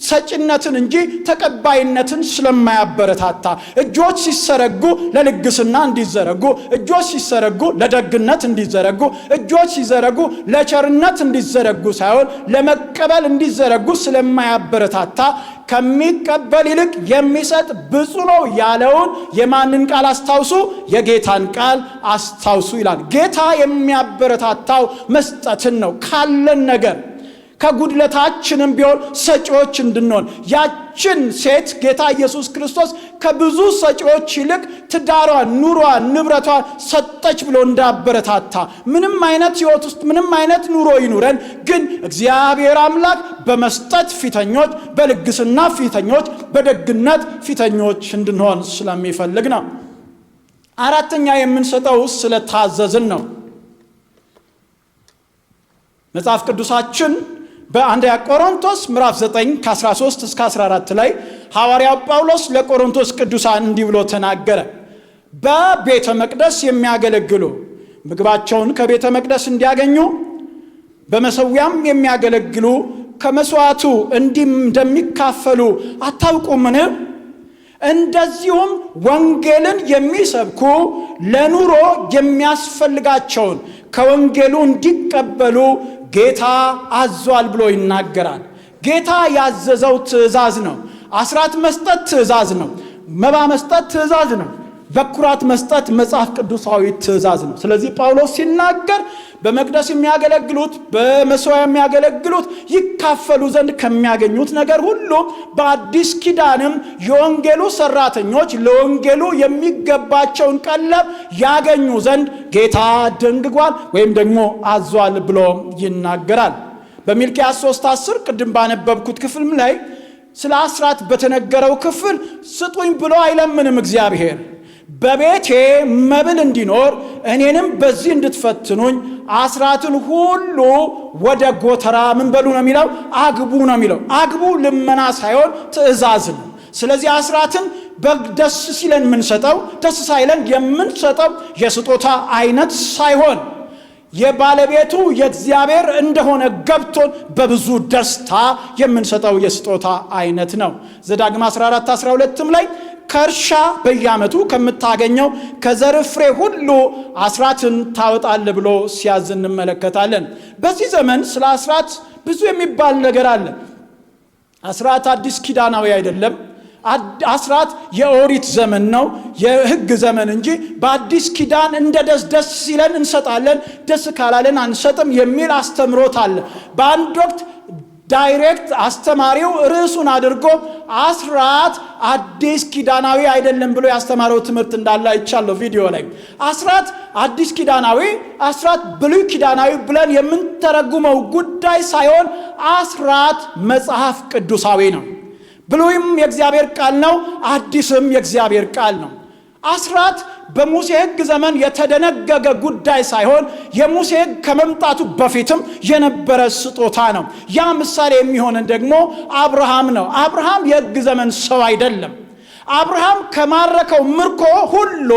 ሰጭነትን እንጂ ተቀባይነትን ስለማያበረታታ፣ እጆች ሲሰረጉ ለልግስና እንዲዘረጉ፣ እጆች ሲሰረጉ ለደግነት እንዲዘረጉ፣ እጆች ሲዘረጉ ለቸርነት እንዲዘረጉ ሳይሆን ለመቀበል እንዲዘረጉ ስለማያበረታታ ከሚቀበል ይልቅ የሚሰጥ ብፁዕ ነው ያለውን የማንን ቃል አስታውሱ? የጌታን ቃል አስታውሱ ይላል። ጌታ የሚያበረታታው መስጠትን ነው። ካለን ነገር ከጉድለታችንም ቢሆን ሰጪዎች እንድንሆን። ያችን ሴት ጌታ ኢየሱስ ክርስቶስ ከብዙ ሰጪዎች ይልቅ ትዳሯን፣ ኑሯን፣ ንብረቷን ሰጠች ብሎ እንዳበረታታ ምንም አይነት ሕይወት ውስጥ ምንም አይነት ኑሮ ይኑረን፣ ግን እግዚአብሔር አምላክ በመስጠት ፊተኞች፣ በልግስና ፊተኞች፣ በደግነት ፊተኞች እንድንሆን ስለሚፈልግ ነው። አራተኛ የምንሰጠው ስለታዘዝን ነው። መጽሐፍ ቅዱሳችን በአንደኛ ቆሮንቶስ ምዕራፍ 9 ከ13 እስከ 14 ላይ ሐዋርያው ጳውሎስ ለቆሮንቶስ ቅዱሳን እንዲህ ብሎ ተናገረ። በቤተ መቅደስ የሚያገለግሉ ምግባቸውን ከቤተ መቅደስ እንዲያገኙ፣ በመሠዊያም የሚያገለግሉ ከመሥዋዕቱ እንደሚካፈሉ አታውቁምን? እንደዚሁም ወንጌልን የሚሰብኩ ለኑሮ የሚያስፈልጋቸውን ከወንጌሉ እንዲቀበሉ ጌታ አዟል ብሎ ይናገራል። ጌታ ያዘዘው ትእዛዝ ነው። አስራት መስጠት ትእዛዝ ነው። መባ መስጠት ትእዛዝ ነው። በኩራት መስጠት መጽሐፍ ቅዱሳዊ ትእዛዝ ነው። ስለዚህ ጳውሎስ ሲናገር በመቅደስ የሚያገለግሉት በመሥዋዕት የሚያገለግሉት ይካፈሉ ዘንድ ከሚያገኙት ነገር ሁሉ በአዲስ ኪዳንም የወንጌሉ ሰራተኞች ለወንጌሉ የሚገባቸውን ቀለብ ያገኙ ዘንድ ጌታ ደንግጓል ወይም ደግሞ አዟል ብሎ ይናገራል። በሚልክያስ 3:10 ቅድም ባነበብኩት ክፍልም ላይ ስለ አስራት በተነገረው ክፍል ስጡኝ ብሎ አይለምንም እግዚአብሔር። በቤቴ መብል እንዲኖር እኔንም በዚህ እንድትፈትኑኝ አስራትን ሁሉ ወደ ጎተራ ምን በሉ ነው የሚለው? አግቡ ነው የሚለው። አግቡ ልመና ሳይሆን ትእዛዝ ነው። ስለዚህ አስራትን በደስ ሲለን የምንሰጠው፣ ደስ ሳይለን የምንሰጠው የስጦታ አይነት ሳይሆን የባለቤቱ የእግዚአብሔር እንደሆነ ገብቶን በብዙ ደስታ የምንሰጠው የስጦታ አይነት ነው። ዘዳግም 14:12 ላይ ከእርሻ በየዓመቱ ከምታገኘው ከዘር ፍሬ ሁሉ አስራትን ታወጣል ብሎ ሲያዝ እንመለከታለን። በዚህ ዘመን ስለ አስራት ብዙ የሚባል ነገር አለ። አስራት አዲስ ኪዳናዊ አይደለም። አስራት የኦሪት ዘመን ነው፣ የሕግ ዘመን እንጂ በአዲስ ኪዳን እንደ ደስ ሲለን እንሰጣለን፣ ደስ ካላለን አንሰጥም የሚል አስተምሮት አለ። በአንድ ወቅት ዳይሬክት አስተማሪው ርዕሱን አድርጎ አስራት አዲስ ኪዳናዊ አይደለም ብሎ ያስተማረው ትምህርት እንዳለ አይቻለሁ ቪዲዮ ላይ። አስራት አዲስ ኪዳናዊ፣ አስራት ብሉይ ኪዳናዊ ብለን የምንተረጉመው ጉዳይ ሳይሆን አስራት መጽሐፍ ቅዱሳዊ ነው። ብሉይም የእግዚአብሔር ቃል ነው፣ አዲስም የእግዚአብሔር ቃል ነው። አስራት በሙሴ ሕግ ዘመን የተደነገገ ጉዳይ ሳይሆን የሙሴ ሕግ ከመምጣቱ በፊትም የነበረ ስጦታ ነው። ያ ምሳሌ የሚሆነን ደግሞ አብርሃም ነው። አብርሃም የሕግ ዘመን ሰው አይደለም። አብርሃም ከማረከው ምርኮ ሁሉ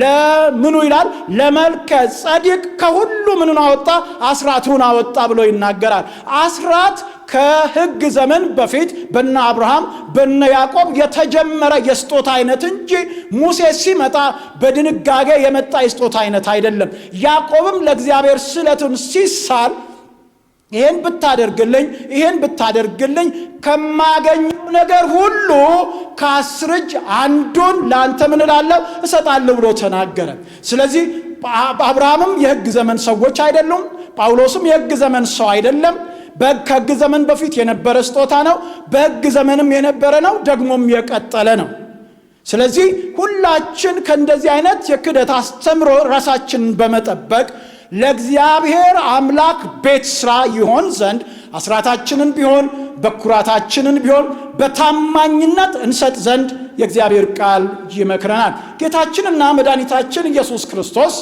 ለምኑ ይላል? ለመልከ ጸዲቅ ከሁሉ ምኑን አወጣ? አስራቱን አወጣ ብሎ ይናገራል። አስራት ከሕግ ዘመን በፊት በነ አብርሃም በነ ያዕቆብ የተጀመረ የስጦታ አይነት እንጂ ሙሴ ሲመጣ በድንጋጌ የመጣ የስጦታ አይነት አይደለም። ያዕቆብም ለእግዚአብሔር ስለቱን ሲሳል ይሄን ብታደርግልኝ ይሄን ብታደርግልኝ ከማገኘው ነገር ሁሉ ከ10 እጅ አንዱን ለአንተ ምን እላለሁ እሰጣለሁ ብሎ ተናገረ። ስለዚህ አብርሃምም የሕግ ዘመን ሰዎች አይደሉም። ጳውሎስም የሕግ ዘመን ሰው አይደለም። ከሕግ ዘመን በፊት የነበረ ስጦታ ነው። በሕግ ዘመንም የነበረ ነው፣ ደግሞም የቀጠለ ነው። ስለዚህ ሁላችን ከእንደዚህ አይነት የክህደት አስተምሮ ራሳችንን በመጠበቅ ለእግዚአብሔር አምላክ ቤት ሥራ ይሆን ዘንድ አስራታችንን ቢሆን በኩራታችንን ቢሆን በታማኝነት እንሰጥ ዘንድ የእግዚአብሔር ቃል ይመክረናል። ጌታችንና መድኃኒታችን ኢየሱስ ክርስቶስ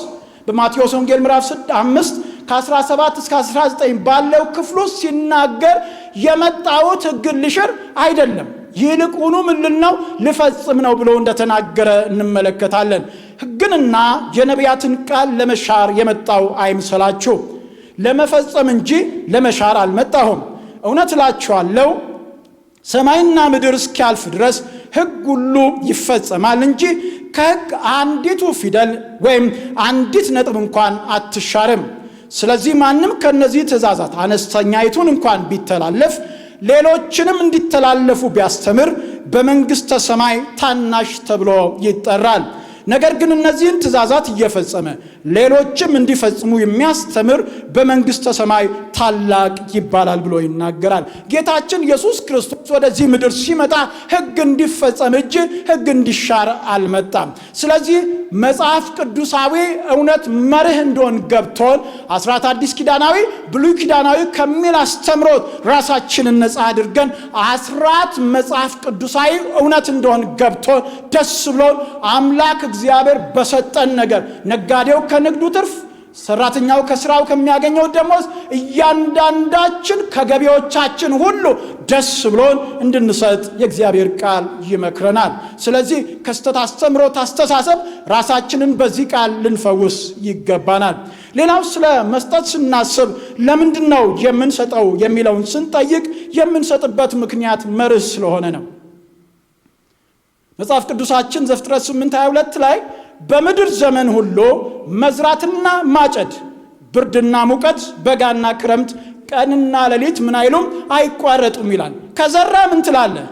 በማቴዎስ ወንጌል ምዕራፍ 5 ከ17 እስከ 19 ባለው ክፍሉ ሲናገር የመጣሁት ሕግን ልሽር አይደለም ይልቁኑ ምን ነው ልፈጽም ነው ብሎ እንደተናገረ እንመለከታለን። ሕግንና የነቢያትን ቃል ለመሻር የመጣው አይምሰላችሁ፣ ለመፈጸም እንጂ ለመሻር አልመጣሁም። እውነት እላችኋለሁ ሰማይና ምድር እስኪያልፍ ድረስ ሕግ ሁሉ ይፈጸማል እንጂ ከሕግ አንዲቱ ፊደል ወይም አንዲት ነጥብ እንኳን አትሻርም። ስለዚህ ማንም ከነዚህ ትእዛዛት አነስተኛይቱን እንኳን ቢተላለፍ ሌሎችንም እንዲተላለፉ ቢያስተምር በመንግሥተ ሰማይ ታናሽ ተብሎ ይጠራል። ነገር ግን እነዚህን ትእዛዛት እየፈጸመ ሌሎችም እንዲፈጽሙ የሚያስተምር በመንግሥተ ሰማይ ታላቅ ይባላል ብሎ ይናገራል። ጌታችን ኢየሱስ ክርስቶስ ወደዚህ ምድር ሲመጣ ሕግ እንዲፈጸም እንጂ ሕግ እንዲሻር አልመጣም። ስለዚህ መጽሐፍ ቅዱሳዊ እውነት መርህ እንደሆን ገብቶን አስራት አዲስ ኪዳናዊ ብሉይ ኪዳናዊ ከሚል አስተምሮት ራሳችንን ነፃ አድርገን አስራት መጽሐፍ ቅዱሳዊ እውነት እንደሆን ገብቶን ደስ ብሎን አምላክ እግዚአብሔር በሰጠን ነገር ነጋዴው ከንግዱ ትርፍ ሰራተኛው ከስራው ከሚያገኘው ደሞዝ እያንዳንዳችን ከገቢዎቻችን ሁሉ ደስ ብሎን እንድንሰጥ የእግዚአብሔር ቃል ይመክረናል። ስለዚህ ከስተት አስተምሮት አስተሳሰብ ራሳችንን በዚህ ቃል ልንፈውስ ይገባናል። ሌላው ስለ መስጠት ስናስብ ለምንድነው የምንሰጠው የሚለውን ስንጠይቅ የምንሰጥበት ምክንያት መርህ ስለሆነ ነው። መጽሐፍ ቅዱሳችን ዘፍጥረት 8:22 ላይ በምድር ዘመን ሁሉ መዝራትና ማጨድ፣ ብርድና ሙቀት፣ በጋና ክረምት፣ ቀንና ሌሊት ምን አይሉም አይቋረጡም ይላል። ከዘራ ምን ትላለህ?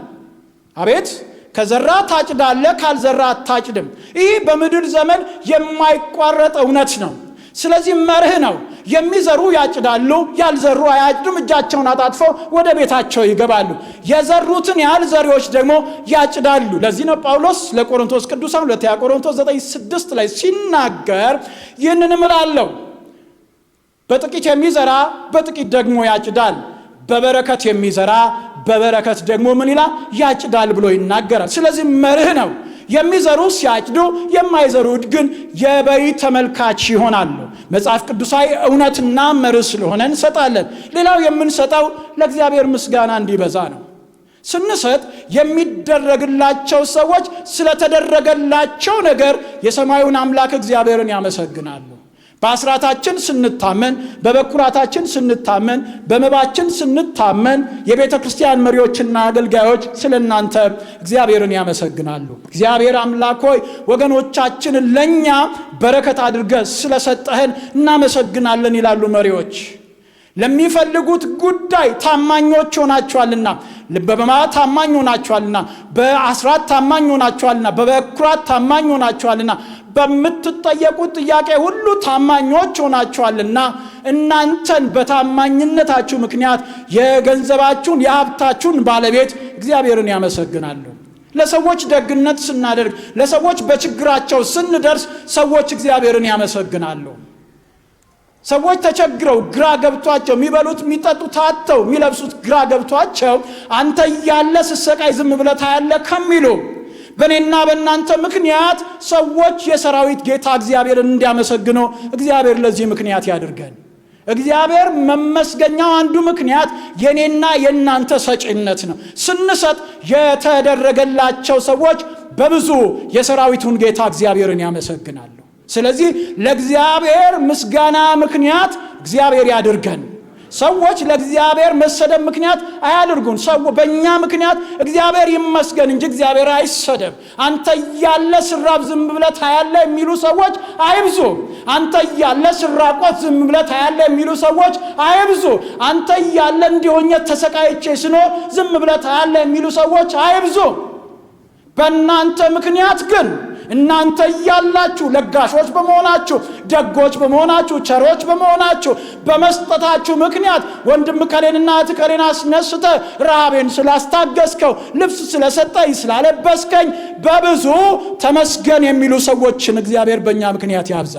አቤት ከዘራ ታጭዳለህ፣ ካልዘራ አታጭድም። ይህ በምድር ዘመን የማይቋረጥ እውነት ነው። ስለዚህ መርህ ነው። የሚዘሩ ያጭዳሉ፣ ያልዘሩ አያጭዱም። እጃቸውን አጣጥፈው ወደ ቤታቸው ይገባሉ። የዘሩትን ያህል ዘሪዎች ደግሞ ያጭዳሉ። ለዚህ ነው ጳውሎስ ለቆሮንቶስ ቅዱሳን 2 ቆሮንቶስ 9:6 ላይ ሲናገር ይህንን እላለሁ፣ በጥቂት የሚዘራ በጥቂት ደግሞ ያጭዳል፣ በበረከት የሚዘራ በበረከት ደግሞ ምን ይላል? ያጭዳል ብሎ ይናገራል። ስለዚህ መርህ ነው። የሚዘሩ ሲያጭዱ፣ የማይዘሩት ግን የበይ ተመልካች ይሆናሉ። መጽሐፍ ቅዱሳዊ እውነትና መርህ ስለሆነ እንሰጣለን። ሌላው የምንሰጠው ለእግዚአብሔር ምስጋና እንዲበዛ ነው። ስንሰጥ የሚደረግላቸው ሰዎች ስለተደረገላቸው ነገር የሰማዩን አምላክ እግዚአብሔርን ያመሰግናሉ። በአስራታችን ስንታመን፣ በበኩራታችን ስንታመን፣ በመባችን ስንታመን የቤተ ክርስቲያን መሪዎችና አገልጋዮች ስለናንተ እግዚአብሔርን ያመሰግናሉ። እግዚአብሔር አምላክ ሆይ ወገኖቻችንን ለኛ በረከት አድርገህ ስለሰጠህን እናመሰግናለን ይላሉ መሪዎች። ለሚፈልጉት ጉዳይ ታማኞች ሆናችኋልና፣ በመባ ታማኝ ሆናችኋልና፣ በአስራት ታማኝ ሆናችኋልና፣ በበኩራት ታማኝ ሆናችኋልና፣ በምትጠየቁት ጥያቄ ሁሉ ታማኞች ሆናችኋልና እናንተን በታማኝነታችሁ ምክንያት የገንዘባችሁን የሀብታችሁን ባለቤት እግዚአብሔርን ያመሰግናሉ። ለሰዎች ደግነት ስናደርግ፣ ለሰዎች በችግራቸው ስንደርስ ሰዎች እግዚአብሔርን ያመሰግናሉ። ሰዎች ተቸግረው ግራ ገብቷቸው የሚበሉት የሚጠጡት አጥተው የሚለብሱት ግራ ገብቷቸው አንተ እያለ ስሰቃይ ዝም ብለህ ታያለህ ከሚሉ በእኔና በእናንተ ምክንያት ሰዎች የሰራዊት ጌታ እግዚአብሔርን እንዲያመሰግኑ እግዚአብሔር ለዚህ ምክንያት ያድርገን። እግዚአብሔር መመስገኛው አንዱ ምክንያት የኔና የእናንተ ሰጪነት ነው። ስንሰጥ የተደረገላቸው ሰዎች በብዙ የሰራዊቱን ጌታ እግዚአብሔርን ያመሰግናሉ። ስለዚህ ለእግዚአብሔር ምስጋና ምክንያት እግዚአብሔር ያድርገን። ሰዎች ለእግዚአብሔር መሰደብ ምክንያት አያድርጉን። ሰው በእኛ ምክንያት እግዚአብሔር ይመስገን እንጂ እግዚአብሔር አይሰደብ። አንተ እያለ ስራብ ዝም ብለህ ታያለህ የሚሉ ሰዎች አይብዙ። አንተ እያለ ስራቆት ዝም ብለህ ታያለህ የሚሉ ሰዎች አይብዙ። አንተ እያለ እንዲሆኜ ተሰቃይቼ ስኖር ዝም ብለህ ታያለህ የሚሉ ሰዎች አይብዙ። በእናንተ ምክንያት ግን እናንተ እያላችሁ ለጋሾች በመሆናችሁ፣ ደጎች በመሆናችሁ፣ ቸሮች በመሆናችሁ፣ በመስጠታችሁ ምክንያት ወንድም ከሌንና እህት ከሌን አስነስተ ረሃቤን ስላስታገስከው፣ ልብስ ስለሰጠኝ፣ ስላለበስከኝ በብዙ ተመስገን የሚሉ ሰዎችን እግዚአብሔር በእኛ ምክንያት ያብዛ።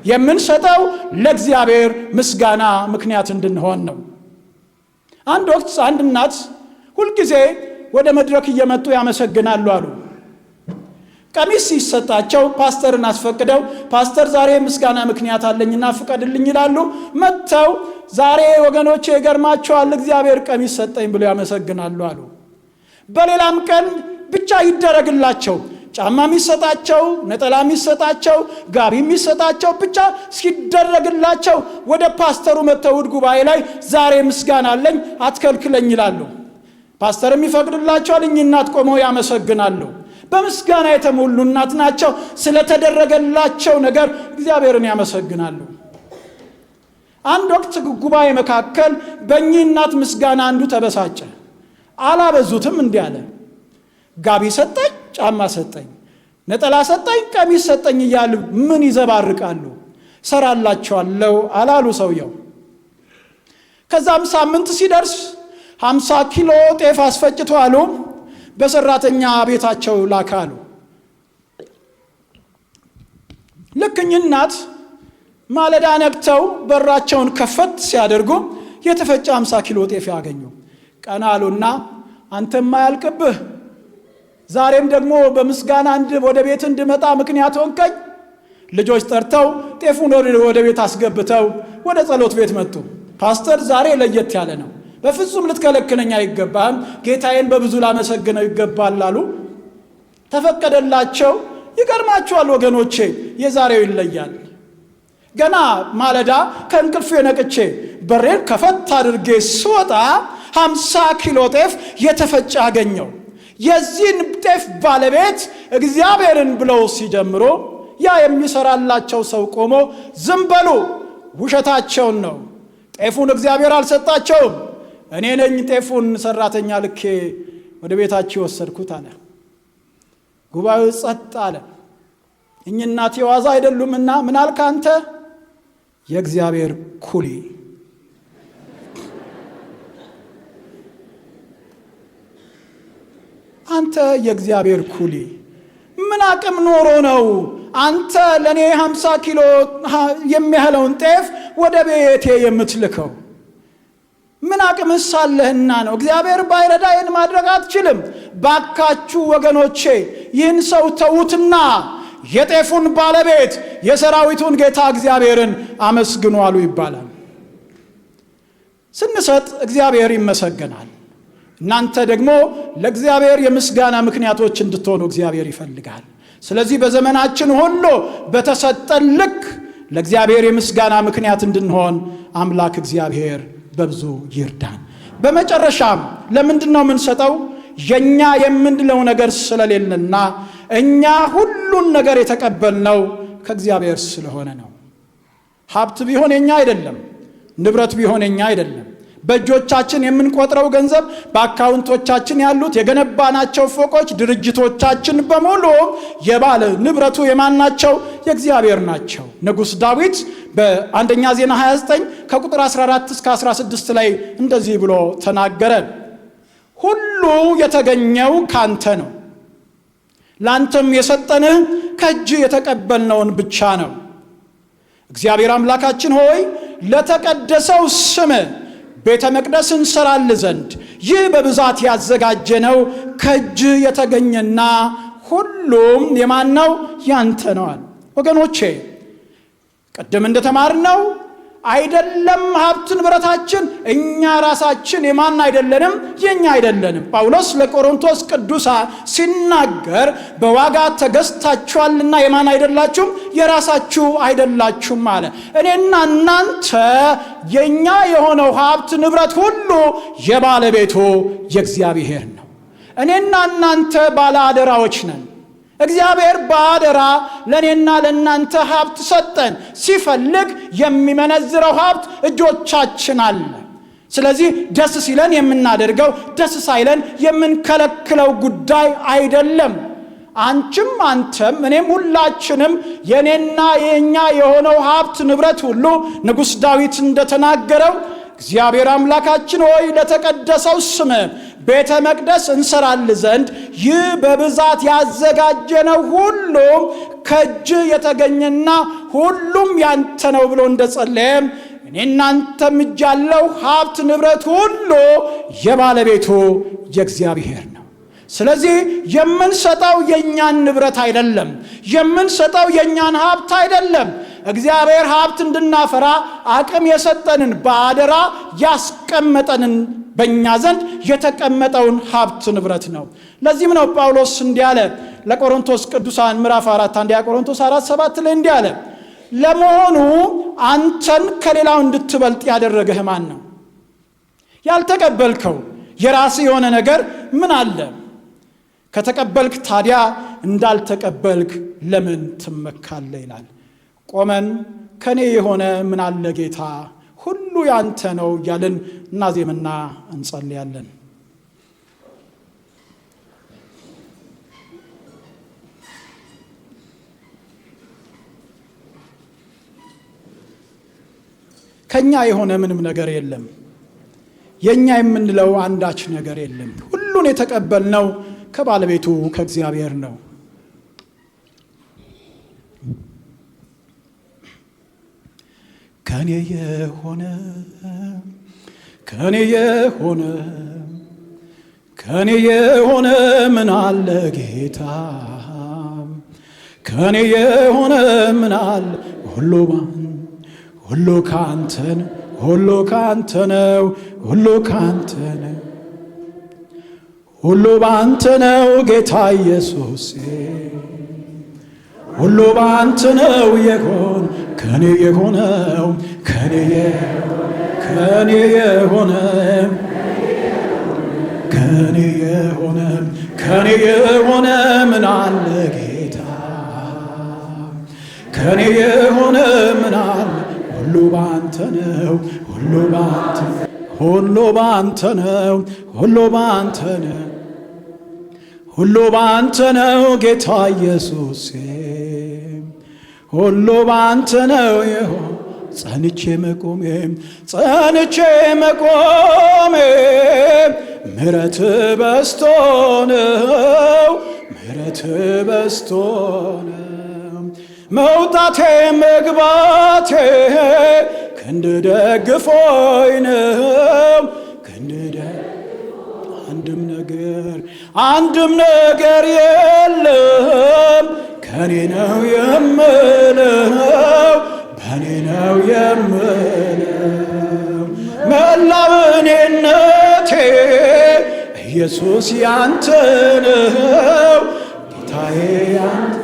የምንሰጠው ለእግዚአብሔር ምስጋና ምክንያት እንድንሆን ነው። አንድ ወቅት አንድ እናት ሁልጊዜ ወደ መድረክ እየመጡ ያመሰግናሉ አሉ። ቀሚስ ሲሰጣቸው ፓስተርን አስፈቅደው ፓስተር ዛሬ ምስጋና ምክንያት አለኝና ፍቀድልኝ ይላሉ። መጥተው ዛሬ ወገኖቼ ይገርማቸዋል እግዚአብሔር ቀሚስ ሰጠኝ ብለው ያመሰግናሉ አሉ። በሌላም ቀን ብቻ ይደረግላቸው፣ ጫማ የሚሰጣቸው፣ ነጠላ የሚሰጣቸው፣ ጋቢ የሚሰጣቸው ብቻ ሲደረግላቸው ወደ ፓስተሩ መጥተው ጉባኤ ላይ ዛሬ ምስጋና አለኝ አትከልክለኝ ይላሉ። ፓስተርም ይፈቅድላቸዋል። እኚህ እናት ቆመው ያመሰግናሉ። በምስጋና የተሞሉ እናት ናቸው። ስለተደረገላቸው ነገር እግዚአብሔርን ያመሰግናሉ። አንድ ወቅት ጉባኤ መካከል በእኚህ እናት ምስጋና አንዱ ተበሳጨ። አላበዙትም። እንዲህ አለ፣ ጋቢ ሰጠኝ፣ ጫማ ሰጠኝ፣ ነጠላ ሰጠኝ፣ ቀሚስ ሰጠኝ እያሉ ምን ይዘባርቃሉ? ሰራላቸዋለሁ አላሉ ሰውየው። ከዛም ሳምንት ሲደርስ 50 ኪሎ ጤፍ አስፈጭቶ አሉ በሰራተኛ ቤታቸው ላካሉ። ልክ እኚህ እናት ማለዳ ነግተው በራቸውን ከፈት ሲያደርጉ የተፈጨ 50 ኪሎ ጤፍ ያገኙ። ቀና አሉና አንተም ማያልቅብህ ዛሬም ደግሞ በምስጋና ወደ ቤት እንድመጣ ምክንያት ሆንከኝ። ልጆች ጠርተው ጤፉን ወደ ቤት አስገብተው ወደ ጸሎት ቤት መጡ። ፓስተር ዛሬ ለየት ያለ ነው፣ በፍጹም ልትከለክለኝ አይገባም፣ ጌታዬን በብዙ ላመሰግነው ይገባል አሉ። ተፈቀደላቸው። ይገርማችኋል ወገኖቼ፣ የዛሬው ይለያል። ገና ማለዳ ከእንቅልፌ ነቅቼ በሬን ከፈት አድርጌ ስወጣ 50 ኪሎ ጤፍ የተፈጨ አገኘው። የዚህን ጤፍ ባለቤት እግዚአብሔርን ብለው ሲጀምሩ ያ የሚሰራላቸው ሰው ቆሞ ዝም በሉ፣ ውሸታቸውን ነው፣ ጤፉን እግዚአብሔር አልሰጣቸውም፣ እኔ ነኝ ጤፉን ሰራተኛ ልኬ ወደ ቤታቸው ወሰድኩት አለ። ጉባኤው ጸጥ አለ። እኚህ እናት የዋዛ አይደሉምና ምን አልክ አንተ? የእግዚአብሔር ኩሊ። አንተ የእግዚአብሔር ኩሊ ምን አቅም ኖሮ ነው አንተ ለኔ 50 ኪሎ የሚያህለውን ጤፍ ወደ ቤቴ የምትልከው? ምን አቅምስ አለህና ነው? እግዚአብሔር ባይረዳ ይህን ማድረግ አትችልም። ባካችሁ ወገኖቼ ይህን ሰው ተዉትና የጤፉን ባለቤት የሰራዊቱን ጌታ እግዚአብሔርን አመስግኑ አሉ ይባላል። ስንሰጥ እግዚአብሔር ይመሰገናል። እናንተ ደግሞ ለእግዚአብሔር የምስጋና ምክንያቶች እንድትሆኑ እግዚአብሔር ይፈልጋል። ስለዚህ በዘመናችን ሁሉ በተሰጠን ልክ ለእግዚአብሔር የምስጋና ምክንያት እንድንሆን አምላክ እግዚአብሔር በብዙ ይርዳን። በመጨረሻም ለምንድነው የምንሰጠው? የኛ የምንለው ነገር ስለሌለና እኛ ሁሉን ነገር የተቀበልነው ከእግዚአብሔር ስለሆነ ነው። ሀብት ቢሆን የኛ አይደለም፣ ንብረት ቢሆን የኛ አይደለም። በእጆቻችን የምንቆጥረው ገንዘብ፣ በአካውንቶቻችን ያሉት የገነባናቸው ፎቆች፣ ድርጅቶቻችን በሙሉ የባለ ንብረቱ የማን ናቸው? የእግዚአብሔር ናቸው። ንጉሥ ዳዊት በአንደኛ ዜና 29 ከቁጥር 14 እስከ 16 ላይ እንደዚህ ብሎ ተናገረ። ሁሉ የተገኘው ካንተ ነው፣ ላንተም የሰጠንህ ከእጅ የተቀበልነውን ብቻ ነው። እግዚአብሔር አምላካችን ሆይ ለተቀደሰው ስም ቤተ መቅደስ እንሰራል ዘንድ ይህ በብዛት ያዘጋጀነው ከእጅ የተገኘና ሁሉም የማን ነው? ያንተ ነዋል። ወገኖቼ ቀደም እንደተማርነው አይደለም ሀብት ንብረታችን እኛ ራሳችን የማን አይደለንም? የኛ አይደለንም። ጳውሎስ ለቆሮንቶስ ቅዱሳን ሲናገር በዋጋ ተገዝታችኋልና የማን አይደላችሁም? የራሳችሁ አይደላችሁም አለ። እኔና እናንተ የኛ የሆነው ሀብት ንብረት ሁሉ የባለቤቱ የእግዚአብሔር ነው። እኔና እናንተ ባለ አደራዎች ነን። እግዚአብሔር በአደራ ለኔና ለናንተ ሀብት ሰጠን። ሲፈልግ የሚመነዝረው ሀብት እጆቻችን አለ። ስለዚህ ደስ ሲለን የምናደርገው፣ ደስ ሳይለን የምንከለክለው ጉዳይ አይደለም። አንቺም አንተም እኔም ሁላችንም የኔና የኛ የሆነው ሀብት ንብረት ሁሉ ንጉሥ ዳዊት እንደተናገረው እግዚአብሔር አምላካችን ሆይ ለተቀደሰው ስም ቤተ መቅደስ እንሰራል ዘንድ ይህ በብዛት ያዘጋጀነው ሁሉም ከእጅ የተገኘና ሁሉም ያንተ ነው ብሎ እንደጸለየም እኔና አንተም እጅ ያለው ሀብት ንብረት ሁሉ የባለቤቱ የእግዚአብሔር ነው። ስለዚህ የምንሰጠው የኛን ንብረት አይደለም፣ የምንሰጠው የኛን ሀብት አይደለም። እግዚአብሔር ሀብት እንድናፈራ አቅም የሰጠንን በአደራ ያስቀመጠንን በእኛ ዘንድ የተቀመጠውን ሀብት ንብረት ነው። ለዚህም ነው ጳውሎስ እንዲህ አለ ለቆሮንቶስ ቅዱሳን ምዕራፍ 4 አንደኛ ቆሮንቶስ 4:7 ላይ እንዲህ አለ፣ ለመሆኑ አንተን ከሌላው እንድትበልጥ ያደረገህ ማን ነው? ያልተቀበልከው የራስህ የሆነ ነገር ምን አለ? ከተቀበልክ ታዲያ እንዳልተቀበልክ ለምን ትመካለህ ይላል። ቆመን ከኔ የሆነ ምን አለ ጌታ ሁሉ ያንተ ነው እያልን እናዜምና እንጸልያለን። ከኛ የሆነ ምንም ነገር የለም። የኛ የምንለው አንዳች ነገር የለም። ሁሉን የተቀበልነው ከባለቤቱ ከእግዚአብሔር ነው። ከኔ የሆነ ምን አለ ጌታ ከኔ የሆነ ምናል ሁሉ ካንተ ነው፣ ሁሉ ካንተ ነው፣ ሁሉ ካንተ ነው፣ ሁሉ ባንተ ነው ጌታ ኢየሱስ፣ ሁሉ ባንተ ነው የሆነ ከኔ የሆነው ከኔ የሆነ ከኔ የሆነ ምን አለ ጌታ ከኔ የሆነ ምን አለ ሁሉ ባንተ ነው ሁሉ ባንተ ነው ሁሉ ባንተ ነው ሁሉ ባንተ ነው ጌታ ኢየሱስ ሁሉ ባንተ ነው የሆነ ጸንቼ መቆሜ ምሕረት በዝቶ ነው መውጣቴ መግባቴ ክንድ ደግፎኝ ነው አንድም ነገር የለም ከኔ ነው የምለው በኔ ነው የምለው መላው እኔነቴ ኢየሱስ ያንተ ነው ጌታዬ ያንተ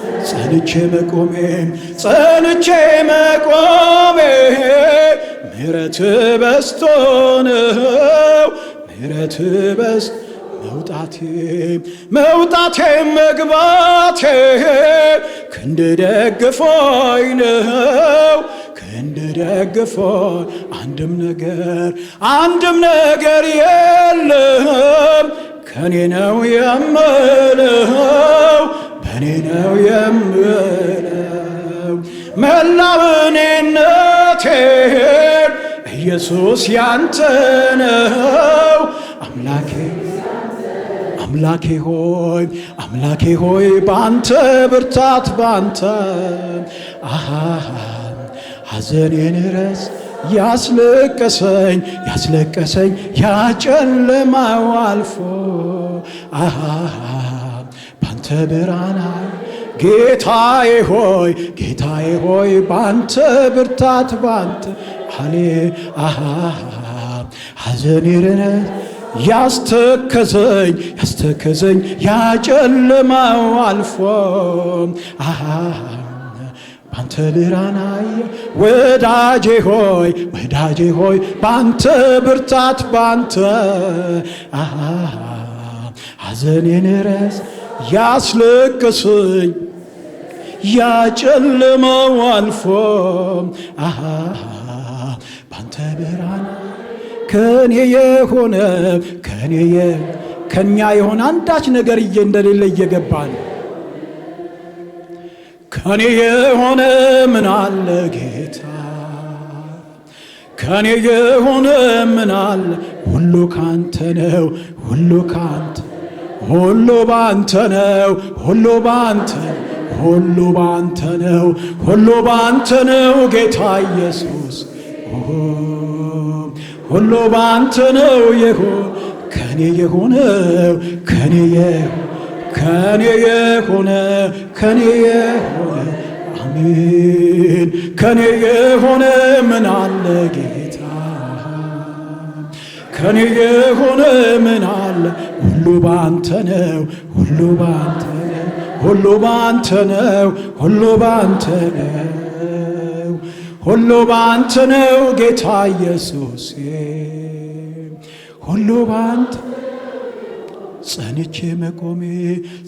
ጸንቼ መቆሜ ምሕረት በዝቶ ነው ምሕረት በዝቶ መውጣቴ መግባቴ ክንድ ደግፎኝ ነው አንድም ነገር የለም ከኔ ነው የምለው በኔ ነው የምለው መላው እኔነቴ ኢየሱስ ያንተ ነው አምላኬ ሆይ ባንተ ብርታት ባንተ ሐዘኔን ረስ ያስለቀሰኝ ያጨለማው አልፎ ባንተ ብርሃን ጌታዬ ሆይ ባንተ ብርታት ባንተ ሐዘኔን ያስተከዘኝ ያጨለማው አልፎ ባንተ ብርሃን ወዳጄ ሆይ ባንተ ብርታት ባንተ ሐዘኔን ረስ ያስለቀሰኝ ያጨለማው አልፎ ባንተ ብርሃን ከኔ የሆነ ከኛ የሆነ አንዳች ነገር እንደሌለ እየገባን ከኔ የሆነ ምን አለ ጌታ ከኔ የሆነ ምን አለ ሁሉ ካንተ ነው ሁሉ ባንተ ነው ሁሉ ባንተ ነው ጌታ ኢየሱስ ሁሉ ባንተ ነው ከኔ የሆነው ከኔ የሆነ አሜን ከኔ የሆነ ምን አለ ጌታ ከኔ የሆነ ምን አለ ሁሉ ባንተ ነው ሁሉ ባንተ ነው ጌታ ኢየሱስ ሁሉ ባንተ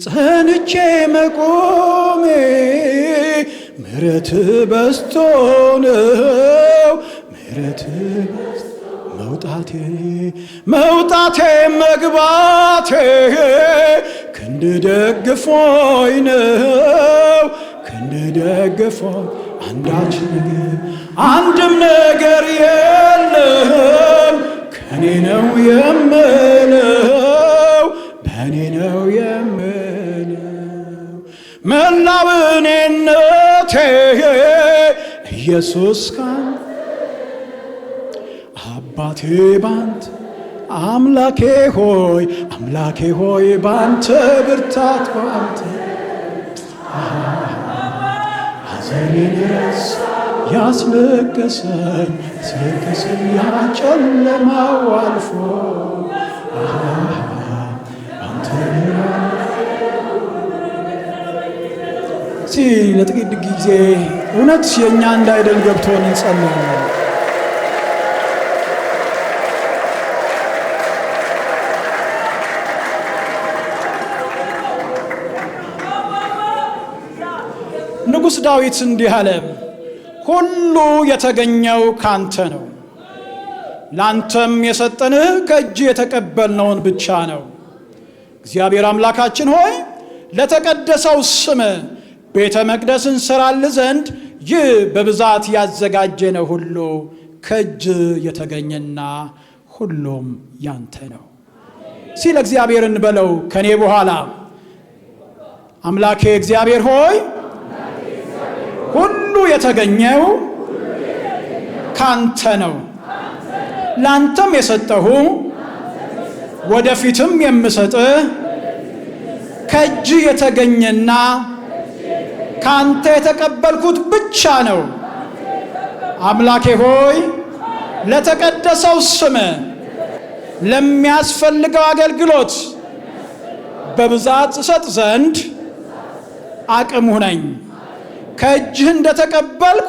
ጸንቼ መቆሜ ምሕረት በዝቶ ነው መውጣቴ መግባቴ ክንድ ደግፎኝ ነው አንድም ነገር የለም ከኔ ነው የምለው በኔ ነው የምለው መላው እኔነቴ ኢየሱስ ካንተ አባቴ ባንተ አምላኬ ሆይ ባንተ ብርታት ባንተ ሐዘኔን ያስለቀሰኝ ያ ጨለማው አልፎ አንተ ለጥቂት ጊዜ እውነት የእኛ እንዳይደል ገብቶን እንጸልያለን። ንጉሥ ዳዊት እንዲህ አለ፣ ሁሉ የተገኘው ካንተ ነው፣ ላንተም የሰጠንህ ከእጅ የተቀበልነውን ብቻ ነው። እግዚአብሔር አምላካችን ሆይ ለተቀደሰው ስም ቤተ መቅደስ እንሰራልህ ዘንድ ይህ በብዛት ያዘጋጀነው ሁሉ ከእጅ የተገኘና ሁሉም ያንተ ነው ሲል እግዚአብሔር እንበለው ከኔ በኋላ። አምላኬ እግዚአብሔር ሆይ ሁሉ የተገኘው ካንተ ነው፣ ላንተም የሰጠሁ ወደፊትም የምሰጥህ ከእጅ የተገኘና ካንተ የተቀበልኩት ብቻ ነው። አምላኬ ሆይ ለተቀደሰው ስም ለሚያስፈልገው አገልግሎት በብዛት እሰጥ ዘንድ አቅም ሁነኝ። ከእጅህ እንደተቀበልኩ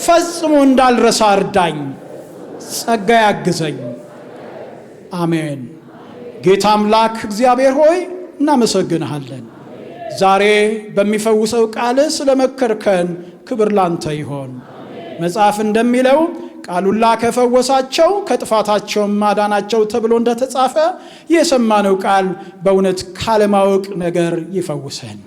ፈጽሞ እንዳልረሳ እርዳኝ፣ ጸጋ ያግዘኝ። አሜን። ጌታ አምላክ እግዚአብሔር ሆይ እናመሰግንሃለን። ዛሬ በሚፈውሰው ቃልህ ስለመከርከን ክብር ላንተ ይሆን። መጽሐፍ እንደሚለው ቃሉላ ከፈወሳቸው ከጥፋታቸውም ማዳናቸው ተብሎ እንደተጻፈ የሰማነው ቃል በእውነት ካለማወቅ ነገር ይፈውሰን።